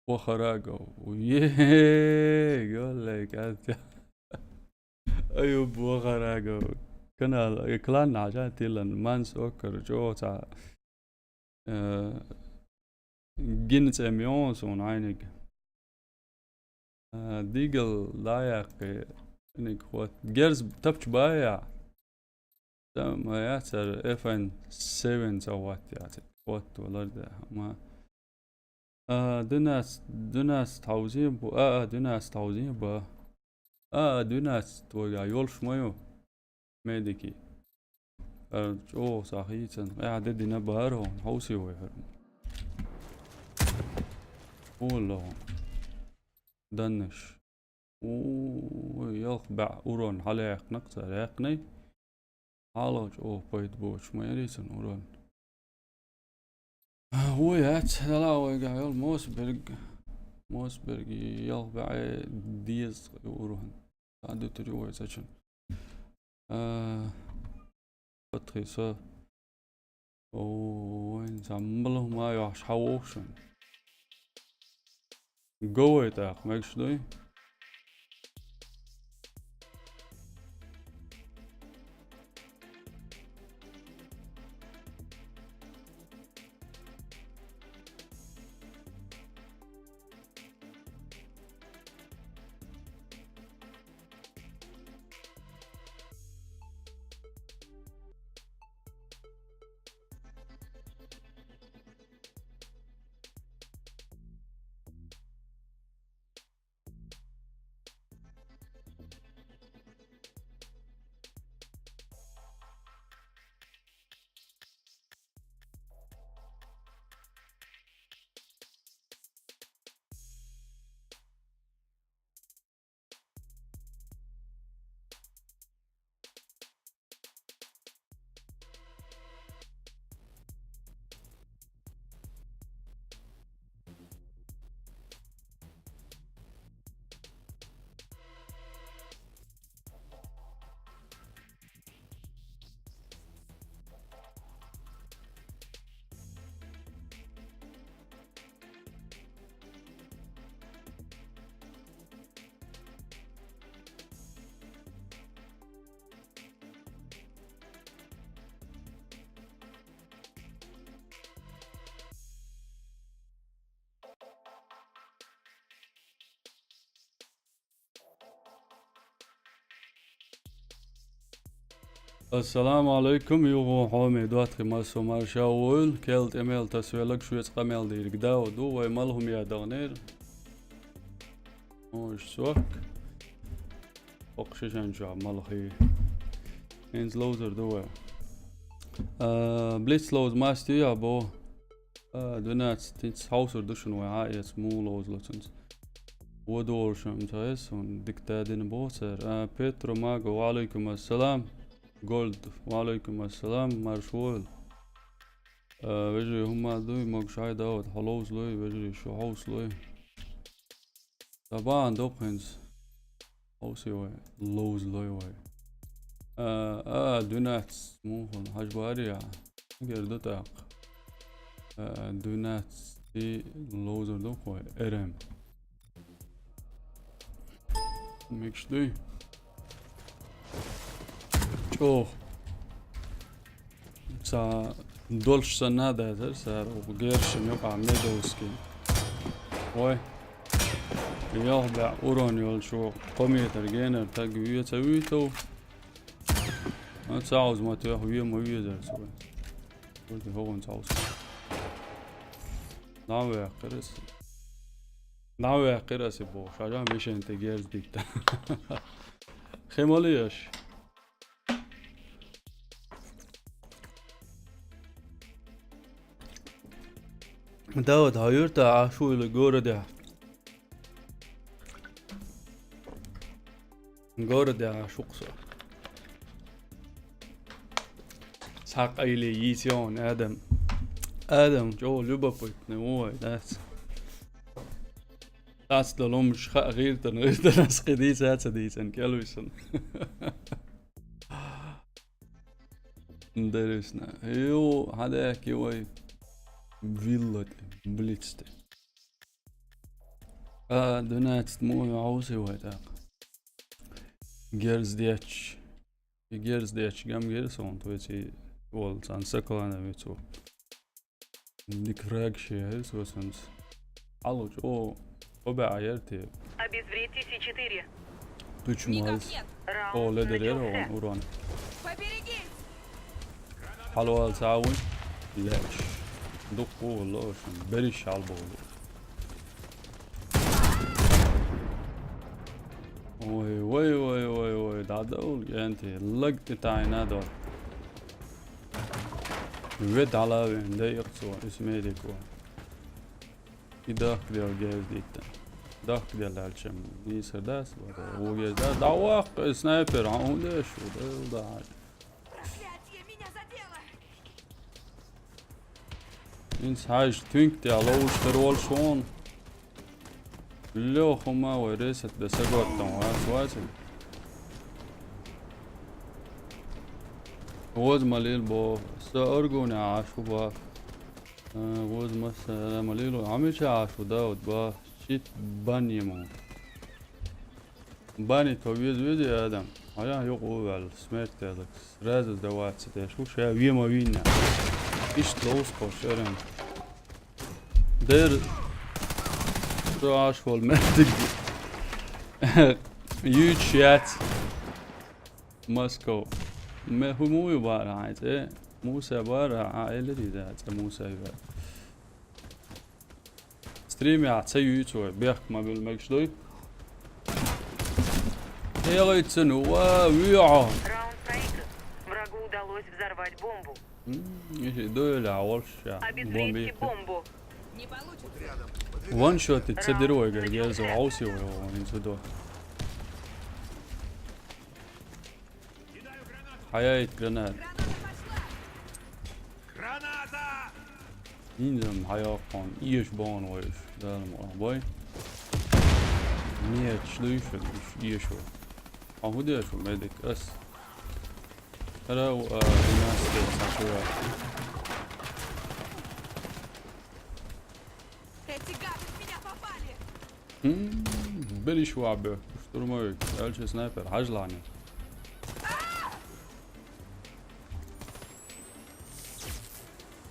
A: وخراقو ويه قول لك انت ايوب وخراقو كنا كلان عشان تيلن مانس اوكر جو تاع جنت اميون سون عينك ديجل لايق انك خوات جيرز تبش بايع ما يعتر افن 7 سوات يعتر خوات ولا ما دناس توزيع بو دناس توزيع بو دناس توقع يولش مايو ميديكي جو صحيحا قاعد دينا بهرهم هوسي ويهرم والله دنش ويخبع أورون حلاق نقطة راقني حالوج بيت بوش ما يريسن أورون هو يات لا ويقع يول موسبرغ يخبع ديز أورون عندو تريوه سجن فتخيصة وين زمبله ما يوحش حووشن قوي تاق ماكشدوي Assalamu alaikum, Jugo Home, Duatri Masomar Shaul, Kelt Emel Taswelak Schwitz Kamel dir Gdao, du, way Malhum ya Darner. Swak. Oxygen job, Malhi. Hens loser do. Blitzloos Master Yabo. Do not, it's house or dushin way, it's Mulos Lutzens. Woodorsham Tais on Dictad in Boser. Petro Mago, Alaikum Assalam. Gold, وعليكم السلام مرشول بجري هما دوي مقشعي داود حلوز لوي بجري شو حوس لوي طبعا دوقنز حوسي وي لوز لوي وي دونات موخن حجباريا غير تاق دونات دي لوزر دوق وي ارم ميكش دوي شوف سا دولش سنادا هذا سار وغيرش يقع ميدوسكي وي يوضع اورونيول شو قوميتر جينر تاقوية تسويتو ما تساوز ما تيحوية ما يزر سوي قلت هو نساوز ناوي قرس بو شاجان بيش انت جيرز ديكتا خيموليش داود هايرتا عاشو اللي جورد عاشوقصة ساق ايلي يسيون ادم جو لبابوت نموي that's the لومش غير تناس قديس هاتسديسن كالويسن درسنا يو هذاك يوي فيلا بليتست دونات مو عوسي وهتاق جيرز ديتش قام جيرسون تويتي وول سان سكلانا ويتو ديك راكشي هيس وسنس алло о обе аерти
C: Обезвредьте С4.
A: туч
B: Никак
A: маз
B: нет.
A: о
C: Раунд
A: ледерер
C: начался.
A: урон
B: Поберегись!
A: حلو تساوي لاش دقو والله بريش على البول وي دادول انت لقت تاعنا دول ود على وين ده يقصو اسمه ديكو يداك ديال جاز ديكتا داك ديال الشم يسر داس هو جاز دا دواق سنايبر عون ليش وده
B: Проклятие, меня задело!
A: Ins huis tunkt ja looster wol schon. Leo homa we reset de sagotan wa swatse. Woz malil bo sa orgona ashu ba. Woz mas malil hamisha ashu daud ba shit bani mo. Bani toviz vidi adam. Aya yok o vel smert dedik. Razız da watse de şu şey vima vinna. İşte los koşarım. Der راش والمهدق يوتشات موسكو ما هو مو يبارة عايزة موسى بارة عائلة دي ذات موسى يبارة ستريم يعطي يوتيوب بيحك ما بالمكشدوي هي غيتسنو ويعا
C: Раунд проигран. Врагу удалось взорвать бомбу.
A: يجي دول عوالش
C: Обезвредьте бомбу.
B: Не получится.
A: وان شوت تصدروا يا جاز وعوسي وينسدوا حياة جرانات
B: Граната пошла!
D: Граната!
A: ينزم حياة قان إيش بان ويش ده المرحباي مية شلوشة مش إيشو أهو ده شو ميدك أس هلا الناس تسافر
B: Эти гады в меня попали!
A: بلي شو عبه اشترموك قالش سنايبر حجلعني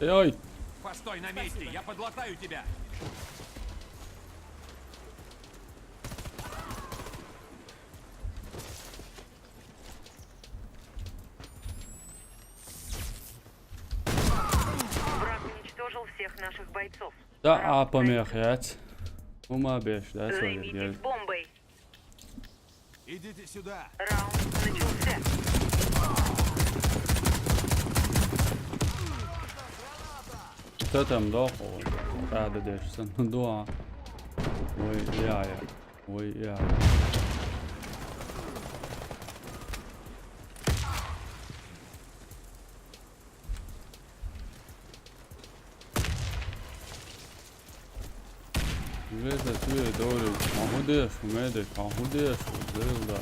A: اي
D: Постой на месте, я подлатаю тебя!
C: всех наших бойцов.
A: Да, а помехать. Ума беш, да,
C: Займитесь
A: свой
C: бомбой.
D: Идите сюда.
C: Раунд начался.
A: Кто там дохол? Рада дешься. Да. Ой, я. Ой, я. Vede tu je dobro, ahudeš u medek, ahudeš u zelda.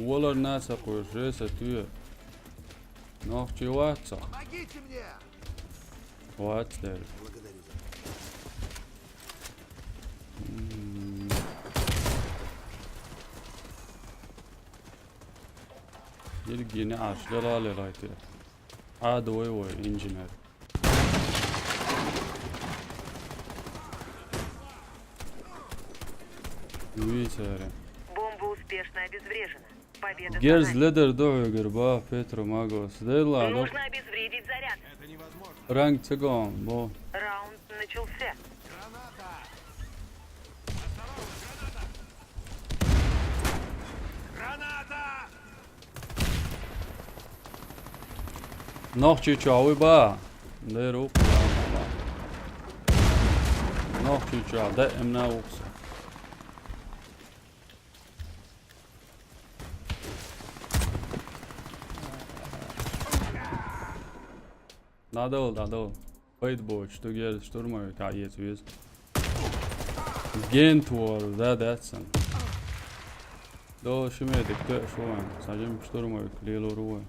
A: Uolar nasa koju žesa tu je. Nohči vaca.
D: Помогите мне!
A: Vaca.
D: Благодарю за
A: Yirgini aşlalalı raytı. Adu oy injiner. Витаре.
C: Бомба успешно обезврежена. Победа за
A: Герз
C: нами.
A: ледер дою герба Петру Магос. Дейла, ну
C: Нужно обезвредить заряд.
D: это невозможно.
A: ранг циган, бо.
C: Раунд начался.
D: Граната! Граната!
A: Noch chichawi ba. Deru. Noch chicha, da emna uksa. Надо. Wait boy, что герз штурмовик, а есть вес. Гентвор, да, датсан. До шимедик, то шуан. Сажем штурмовик, лило руа.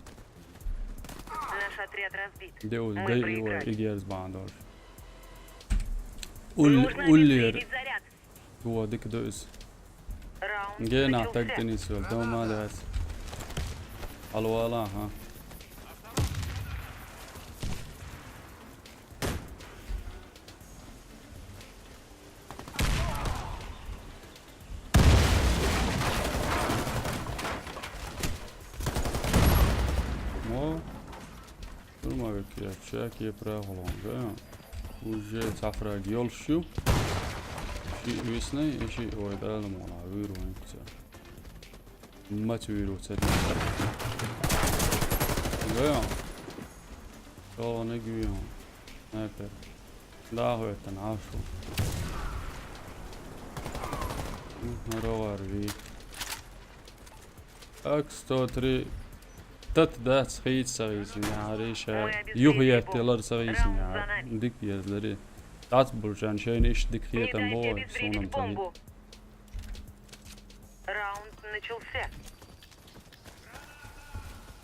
C: Наш отряд разбит.
A: Deus
C: Мы
A: dei oi
C: проиграли.
A: igers bandos.
C: Нужно
A: Ullir
C: обезвредить заряд.
A: go dik dus.
C: Раунд
A: Gena
C: начался.
A: tagtini sul doma das. Alwala ha. Mo durma bekliyor. Çek praholonga. Уже цафра гёлшу. Ши весной ещё ой да мона вырунца. Мать вырунца. Да. То не гуйон. Напер. Да это нашу. Роварви. X103 Тат да схейт сагисин ариша юхият телар сагисин дик язлари тат буржан шейниш дик
C: Не
A: хиятан
C: дайте
A: бо
C: обезвредить
A: сонам тагит
C: бомбу. Раунд начался.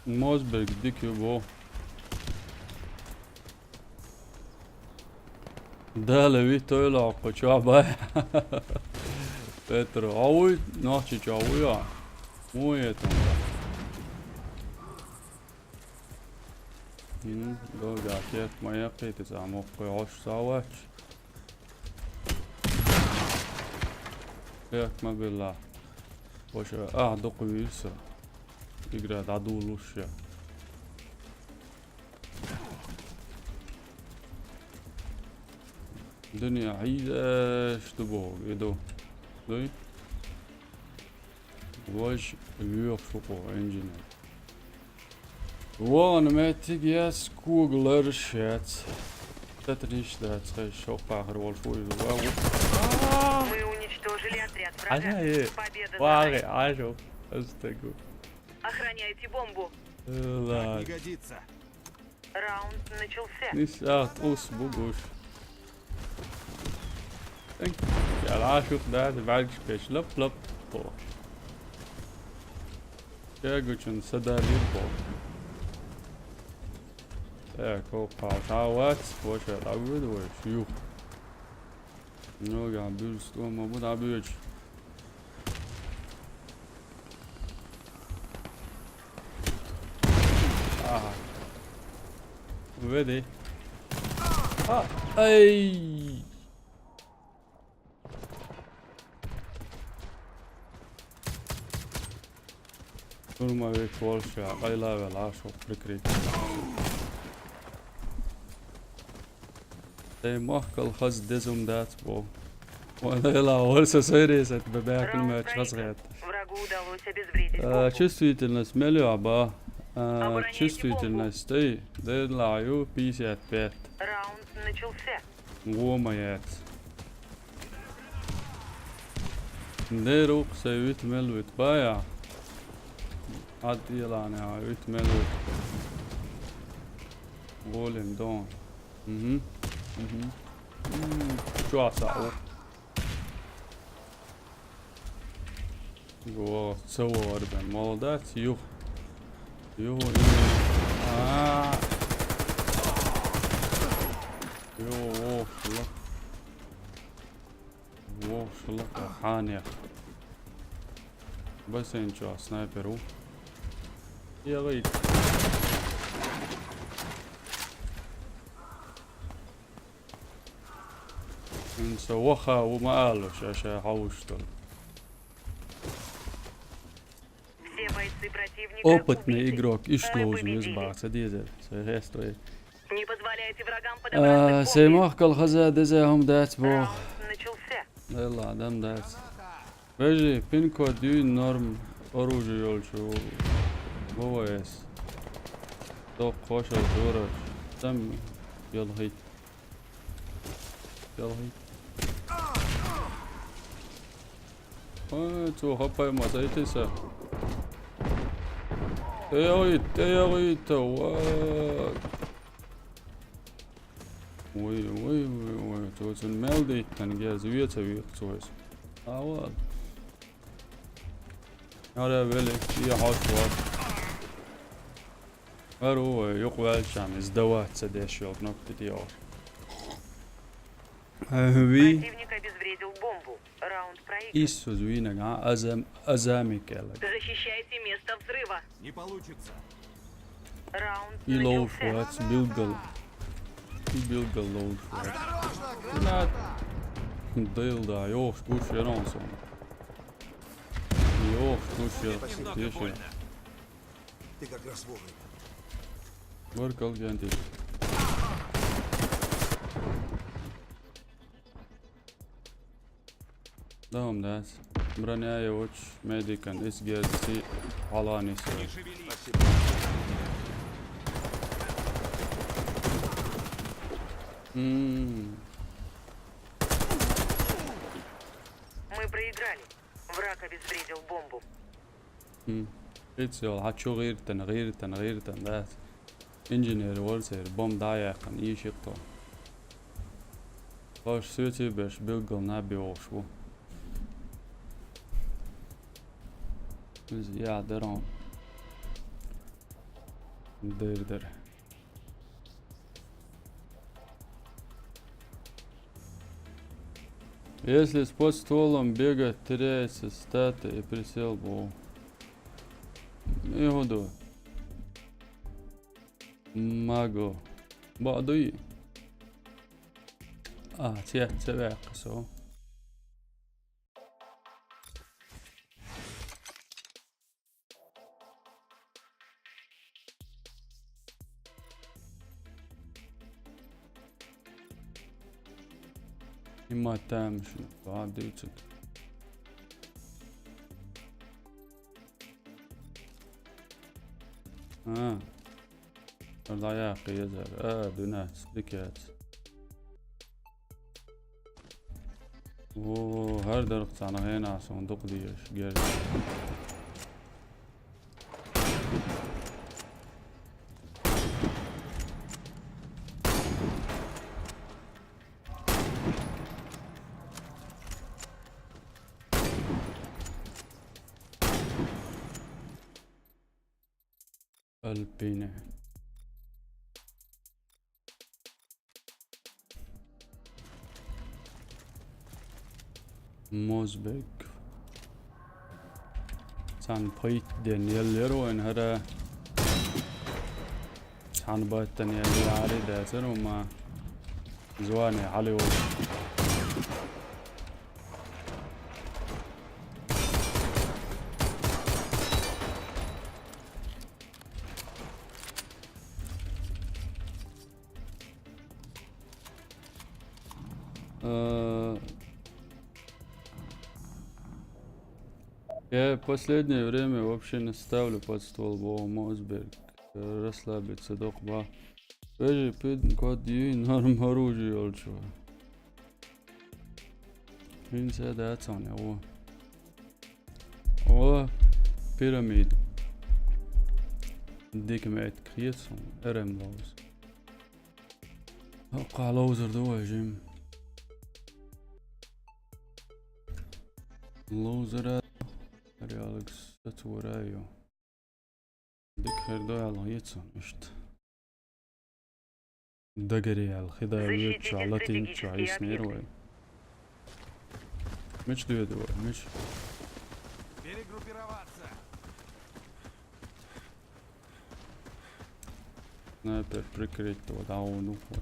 A: Мозберг дик бо да леви тойло почаба Петро ауй нахчи чауя муетон Goga kert maya qeyti zamo qoyosh sawach. Yakma billah. Boşa doquysa. Igra dadulush. Dünya عيدة شتبوه يدو. دوي. Вож юршуqo engineer. One metig yes Google shit. Dat is dat шопахр волфуй.
C: Мы уничтожили отряд врага. Победа за
A: Варе,
C: нами.
A: ажо. Астегу.
C: Охраняйте бомбу.
A: Ла.
D: Не годится.
C: Раунд начался.
A: Нисat us bugush. Ja, la شوف ده بعد كيش لب لب. Kijk goed, een sadar hierbij. Ja, koop haar wat, wat je daar wil doen, joh. Nou, gaan buurt stomen, maar moet daar buurt. Ah, weet je? Ah, hey. Durma ve kolşa, ayla ve laşo, prikrik. Ei mahkal khas desum dācbo. Вона орса сойресет бебек
C: Раунд
A: матч
C: проигран.
A: разряд.
C: Врагу удалось обезвредить бомбу.
A: Чувствительность мелюаба. Чувствительность. Эй, делаю 55.
C: Раунд начался.
A: Гомает. Дерук севит мелвит бая. Адилана вит мелвит. Голем дон. Что сау? Go целого ребят, молодец, юх. Юх, Йо, шла. Во, шла, хания. بس انشو سنايبر يا غيد نسوخها وما قالوش عشان حوشتل
C: Все бойцы противника
A: опытный
C: убиты.
A: игрок и что
C: Мы
A: уже
C: победили.
A: избавиться дизель стоит
C: Не позволяйте врагам подобраться к
A: سيماخ كل خزا دزاهم دات
C: бомбе.
A: بو
C: Раунд начался.
A: يلا دم دات بيجي بينكو دي نورم оружие يولشو بويس تو خوش دورش دم يلا هيت يلا هيت تو هباي ما زيتسا تيغيت وي تو المالدي تنجاز ويتا ويقتويس اول هذا بلي هي حاط هو يقبل شام ازدوات سداش يوك نقطة هوي
C: Противник обезвредил бомбу. Раунд проигран.
A: إيسو زوينة أزامي كالك
C: Защищайте место взрыва.
D: Не получится.
C: Раунд
A: إلوف
C: начался.
A: واتس بيلقل لوف واتس ديل دا يوش بوش يرانسون يوش بوش يرانسون
E: Ты как раз вовремя.
A: ورقل جانتي دهم داس برانيا وش ميديكان اس جي سي علاني سوي
D: Не шевелись.
C: Мы проиграли. Враг обезвредил бомбу.
A: إتسيول هاتشو غيرتن داس إنجينير ورسير بوم دايقن يشيطو باش سوتي باش بيلقل نابي وشو يا درون دير Если под стволом бегать, теряется стата и присел был. يهودو ماغو بعضي تبع قصو إما تامش بعد يتك العياق يزال دونات بكات هر درقت أنا هنا صندوق ديش جاري البينة موزبك سان بيت دانيال ليرو ان هذا سان بيت دانيال ليرو داتر وما زواني علي Я последнее время вообще не ставлю под ствол Мосберг. Расслабиться докба. Вежи пидн код ей норм оружие олчу. Инса датсоне о. О пирамид. Дикмет криетсон RM лоз. Оqa лозер до жим. Лозер Alex saturajo. Дикхер доял يتسون اشت. دقري على الخدا ويتش على تيمتش عايز نيروي. مش دوي مش.
D: Перегруппироваться.
A: Sniper прикрыть ودعو نوكو.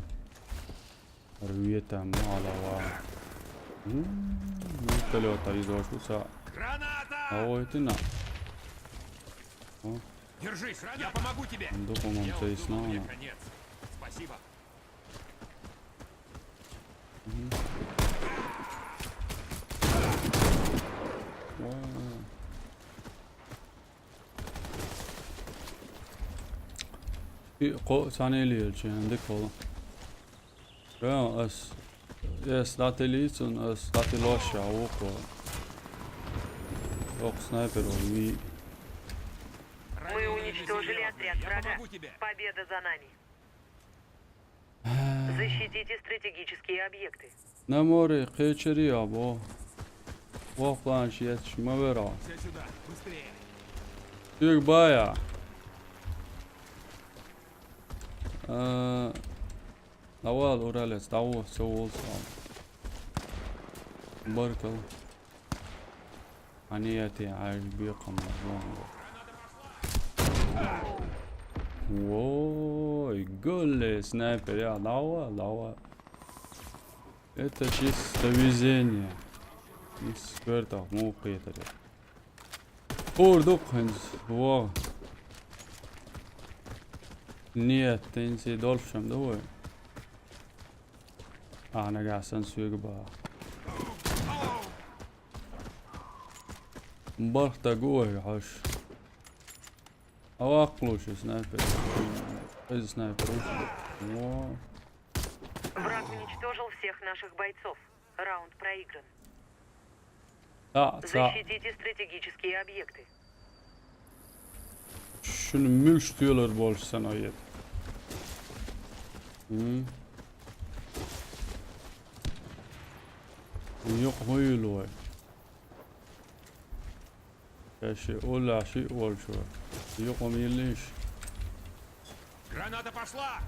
A: رويتا مو على وا. نتلو تايزو شو سا.
D: Граната!
A: أويتنا.
D: Держись, я помогу тебе.
A: عندكم
D: Я
A: ممتاز
D: удумал, мне
A: نانا.
D: конец. Спасибо.
A: في قو ثاني لي شي عندك والله. اس يس داتي ليتون اس داتي لوشا وقو. وق سنايبر وي.
C: Мы уничтожили отряд
D: Я
C: врага.
D: помогу тебе.
C: Победа за нами. Защитите стратегические объекты.
A: نموري قيشري ابو. وقلان شيتش ما برا.
D: Все сюда, быстрее.
A: يك بايا. أول أوراليس دعوة سوول صعب بركل عنياتي عايش بيقم مرون ووووي قول لي سنايبر يا دعوة это чисто везение из сквертов му قيتر دوق هنز واو نية تنسي دولفشم دوي أنا قاعد سنسوق بقى مبارخة قوي حش أواقلوش سنايبر إذا سنايبر واو
C: Враг уничтожил всех наших бойцов. Раунд проигран.
A: تا
C: Защитите стратегические объекты.
A: شنو ملش تيولر بولش سنايت يقوي لوي شيء ولا شيء ولا شو يقوم يليش
D: Граната пошла!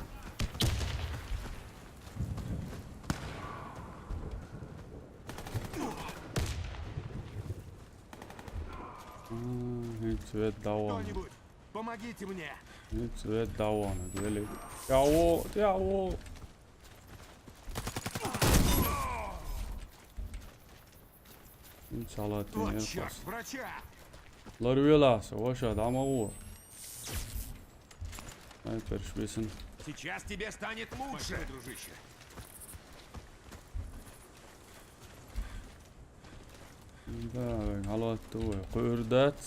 A: цвет даван
D: Кто-нибудь, помогите мне!
A: цвет даван говорит яво иншалла
D: Вот
A: тенер
D: черт,
A: пас
D: врача!
A: ларвелас ваша дамагу снайпер швесен
D: Сейчас тебе станет лучше, дружище.
A: да حالاتو قردات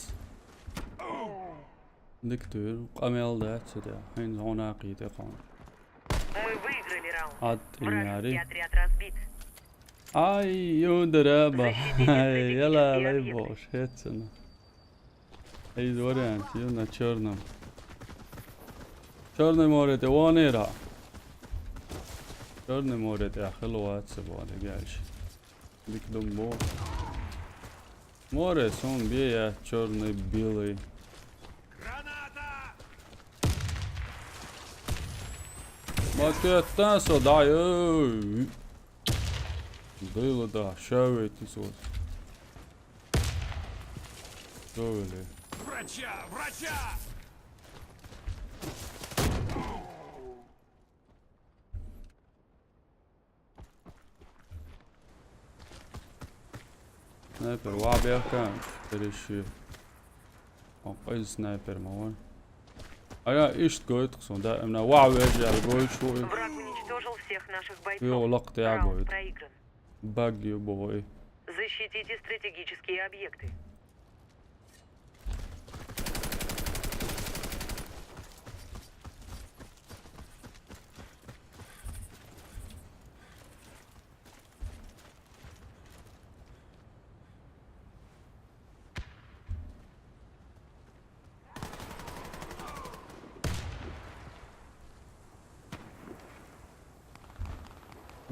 A: دكتور قميلدات سدا حين هنا قيد قان
C: Мы выиграли раунд.
A: عاد
C: Вражеский
A: الناري
C: отряд разбит.
A: اي يودرابا يلا
C: Защитите
A: لا
C: стратегические
A: يبوش هاتسنا اي دوران يونا تشورنم چرن مورد وانيرا چرن مورد اخلوات سباده گلش بكدم بو مورد سون بيه چرن بيلي
D: Граната!
A: ماسكتان صداي بيلا دا شاويتي صوت شاويلي
D: Врача! Врача!
A: سنايبر وعب كان تريشي قايز سنايبر موان انا ايش قلت قصون دائما وعب يجي على قول شوي
C: Враг уничтожил всех наших
A: يو
C: бойцов.
A: لقطة يا
C: Раунд
A: قوي
C: проигран.
A: باقي بوي
C: Защитите стратегические объекты.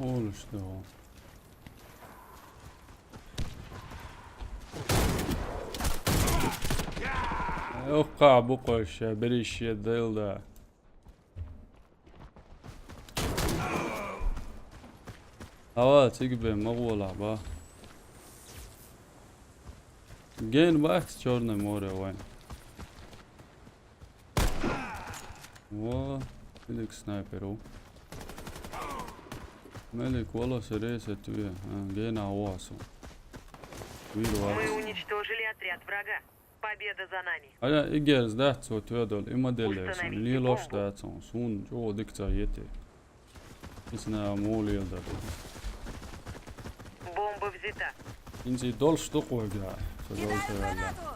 A: Oluştu o. Yok bu koş ya. Bir iş değil de. Hava تقبل مغولة با جين باكس چورنا مورا وين و ملك سنايبرو ملك والله سريسة تويا جين عواسو ويلو
C: Мы
A: واكس
C: уничтожили отряд врага. Победа за нами.
A: أنا إجهز دات سو تويدول إما ديليسون ليلوش داتسون سون جو ديكتا يتي إسنا مولي يلدر
C: Бомба взята.
A: إنتي دول شتقوا جاي فقلت
B: Кидаю
A: يلا
B: гранату!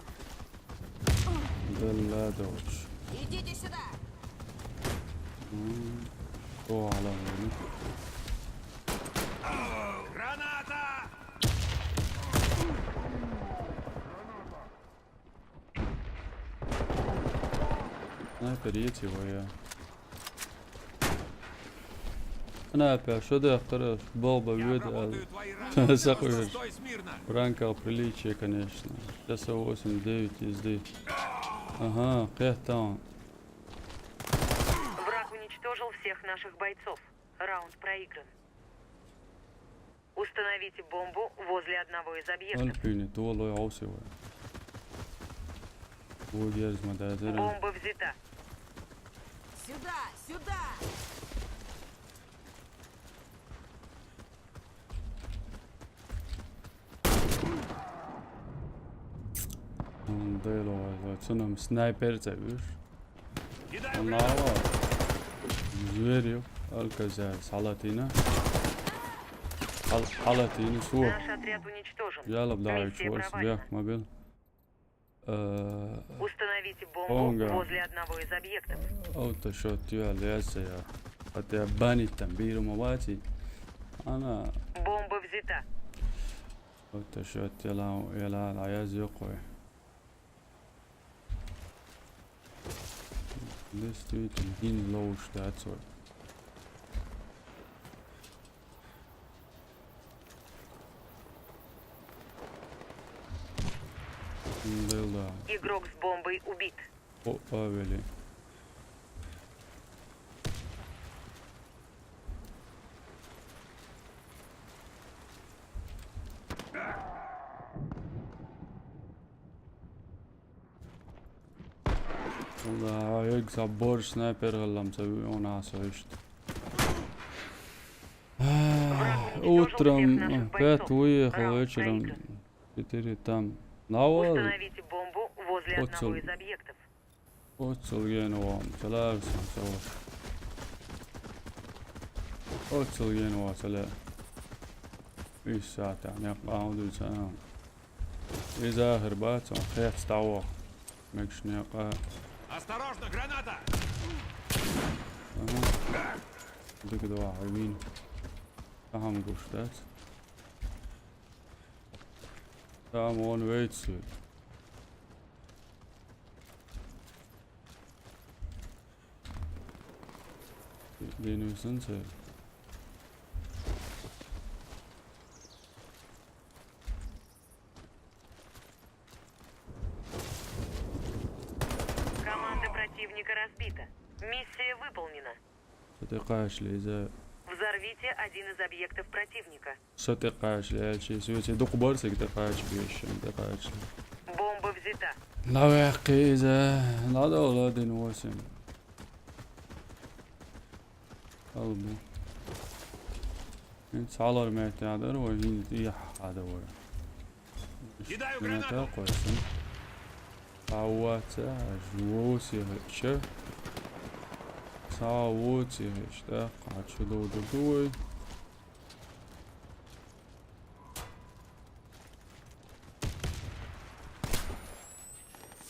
A: دل دوش
B: Идите сюда!
A: تو على غيري
D: Граната!
A: سنايبر يتي وياه أنا شو ده اختار بابا
D: Я
A: بيد
D: обработаю твои раны.
A: Захуешь.
D: Стой смирно.
A: Ранка приличия, конечно. Сейчас 8-9 езды. Ага, там.
C: Враг уничтожил всех наших бойцов. Раунд проигран. Установите бомбу возле одного из объектов.
A: Альпини, то лой аусивай. Вот я измадаю.
C: Бомба взята.
B: Сюда! Сюда!
A: Değil o. Sunum sniper çevir.
D: Кидаю
A: Allah
D: гранату.
A: var. Zveryo. Alkazar salatina. Halatini su.
C: Наш отряд уничтожен.
A: Yalla bdaj
C: Миссия
A: čvors.
C: провалена.
A: Vjah mobil.
C: Установите бомбу
A: Онга.
C: возле одного из объектов.
A: Auto shot يا يا حتى باني التنبير ومواتي انا
C: Бомба взята.
A: auto shot يلا العياز يقوي لستوي تنهين لوش داتسوي ديلا
C: Игрок с бомбой убит.
A: او اويلي والله يقصى بور سنايبر غلا مسوي وناسه عشت утром пять уехал вечером 4 там навал
C: Установите бомбу возле одного
A: Оцел.
C: из объектов.
A: اوتسل جينوا ثلاث سنوات اوتسل جينوا ثلاث ايش ساعة يعني قاعد سنة إذا هربات خيط تعوق ماكش نيقا
D: Осторожно, граната!
A: ديك دوا عيمين أهم قشتات تام وان ويتسو دينو سنسي
C: Команда противника разбита. Миссия выполнена.
A: ستقاش لي إذا
C: Взорвите один из объектов противника.
A: ستقاش لي هالشي سويتي دوق برسك تقاش بيش تقاش لي
C: Бомба взята.
A: لا يا أخي إذا لا دولة دين وسم قلبي انت على الميت هذا وهين تيح هذا هو
D: Кидаю
A: أنا
D: гранату.
A: تاقوسم قوات جوسي هش صاوتي هش تاقع شدو دوي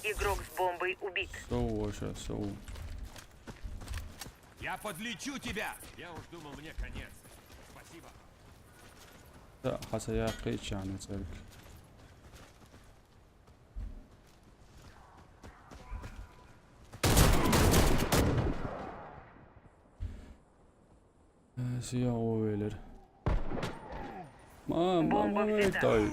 C: Игрок с бомбой убит.
A: سوى شا سوى
D: Я подлечу тебя! Я уж думал, мне конец. Спасибо.
A: لا حسياقيتش يعني تسألك سيا ويلر ما طيب.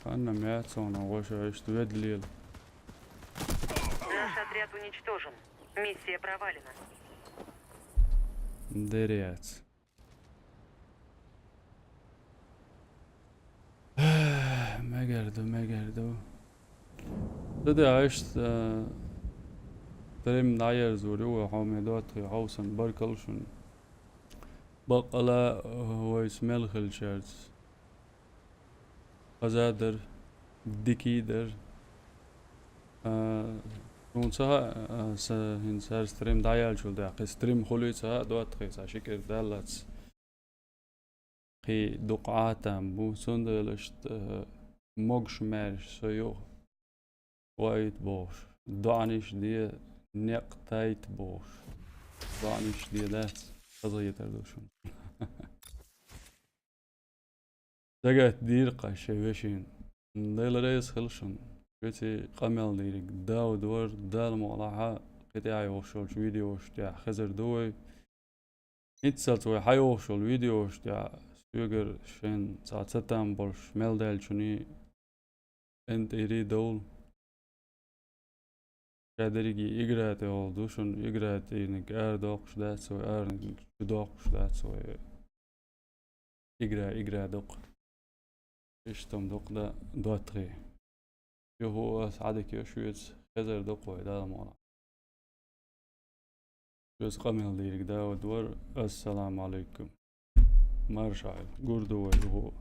A: أنا مئات سنة وش عشت بيد الليل.
C: Наш отряд уничтожен. Миссия провалена.
A: دريات. ما قردو بدي عشت تريم داير زوريو حومي دوت عوسن بركلشن بقلا هو يسمل خلشارز قزادر ديكيدر نون سها هنسار ستريم دايال شول دا ستريم خلوي سها دوت خيس عشكر دالات خي دقعاتم بو سندلشت موغش مارش سيو وايت بوش دعنيش دي نقطايت بوش دعنيش دي دات قضية تردوشون دقات دير قاشي بشين ديل ريس خلشن بيتي قمل ديرك داو دور دال مقلعها قطعي وشول فيديو وشتاع خزر دوي اتسالت وي حي وشول فيديو وشتاع سيوغر شين ساعت ستام برش ميل دال شوني انت ايري دول كادريجي إجرات يولدوشن إجرات إنك دوقش دات سوي دوقش دات سوي إجرا دوق إشتم دوق دا دوتري يهو سعدك يشويت خزر دوق ويدا مالا شويت قميل ديرك دا ودور السلام عليكم مارشال قردو ويهو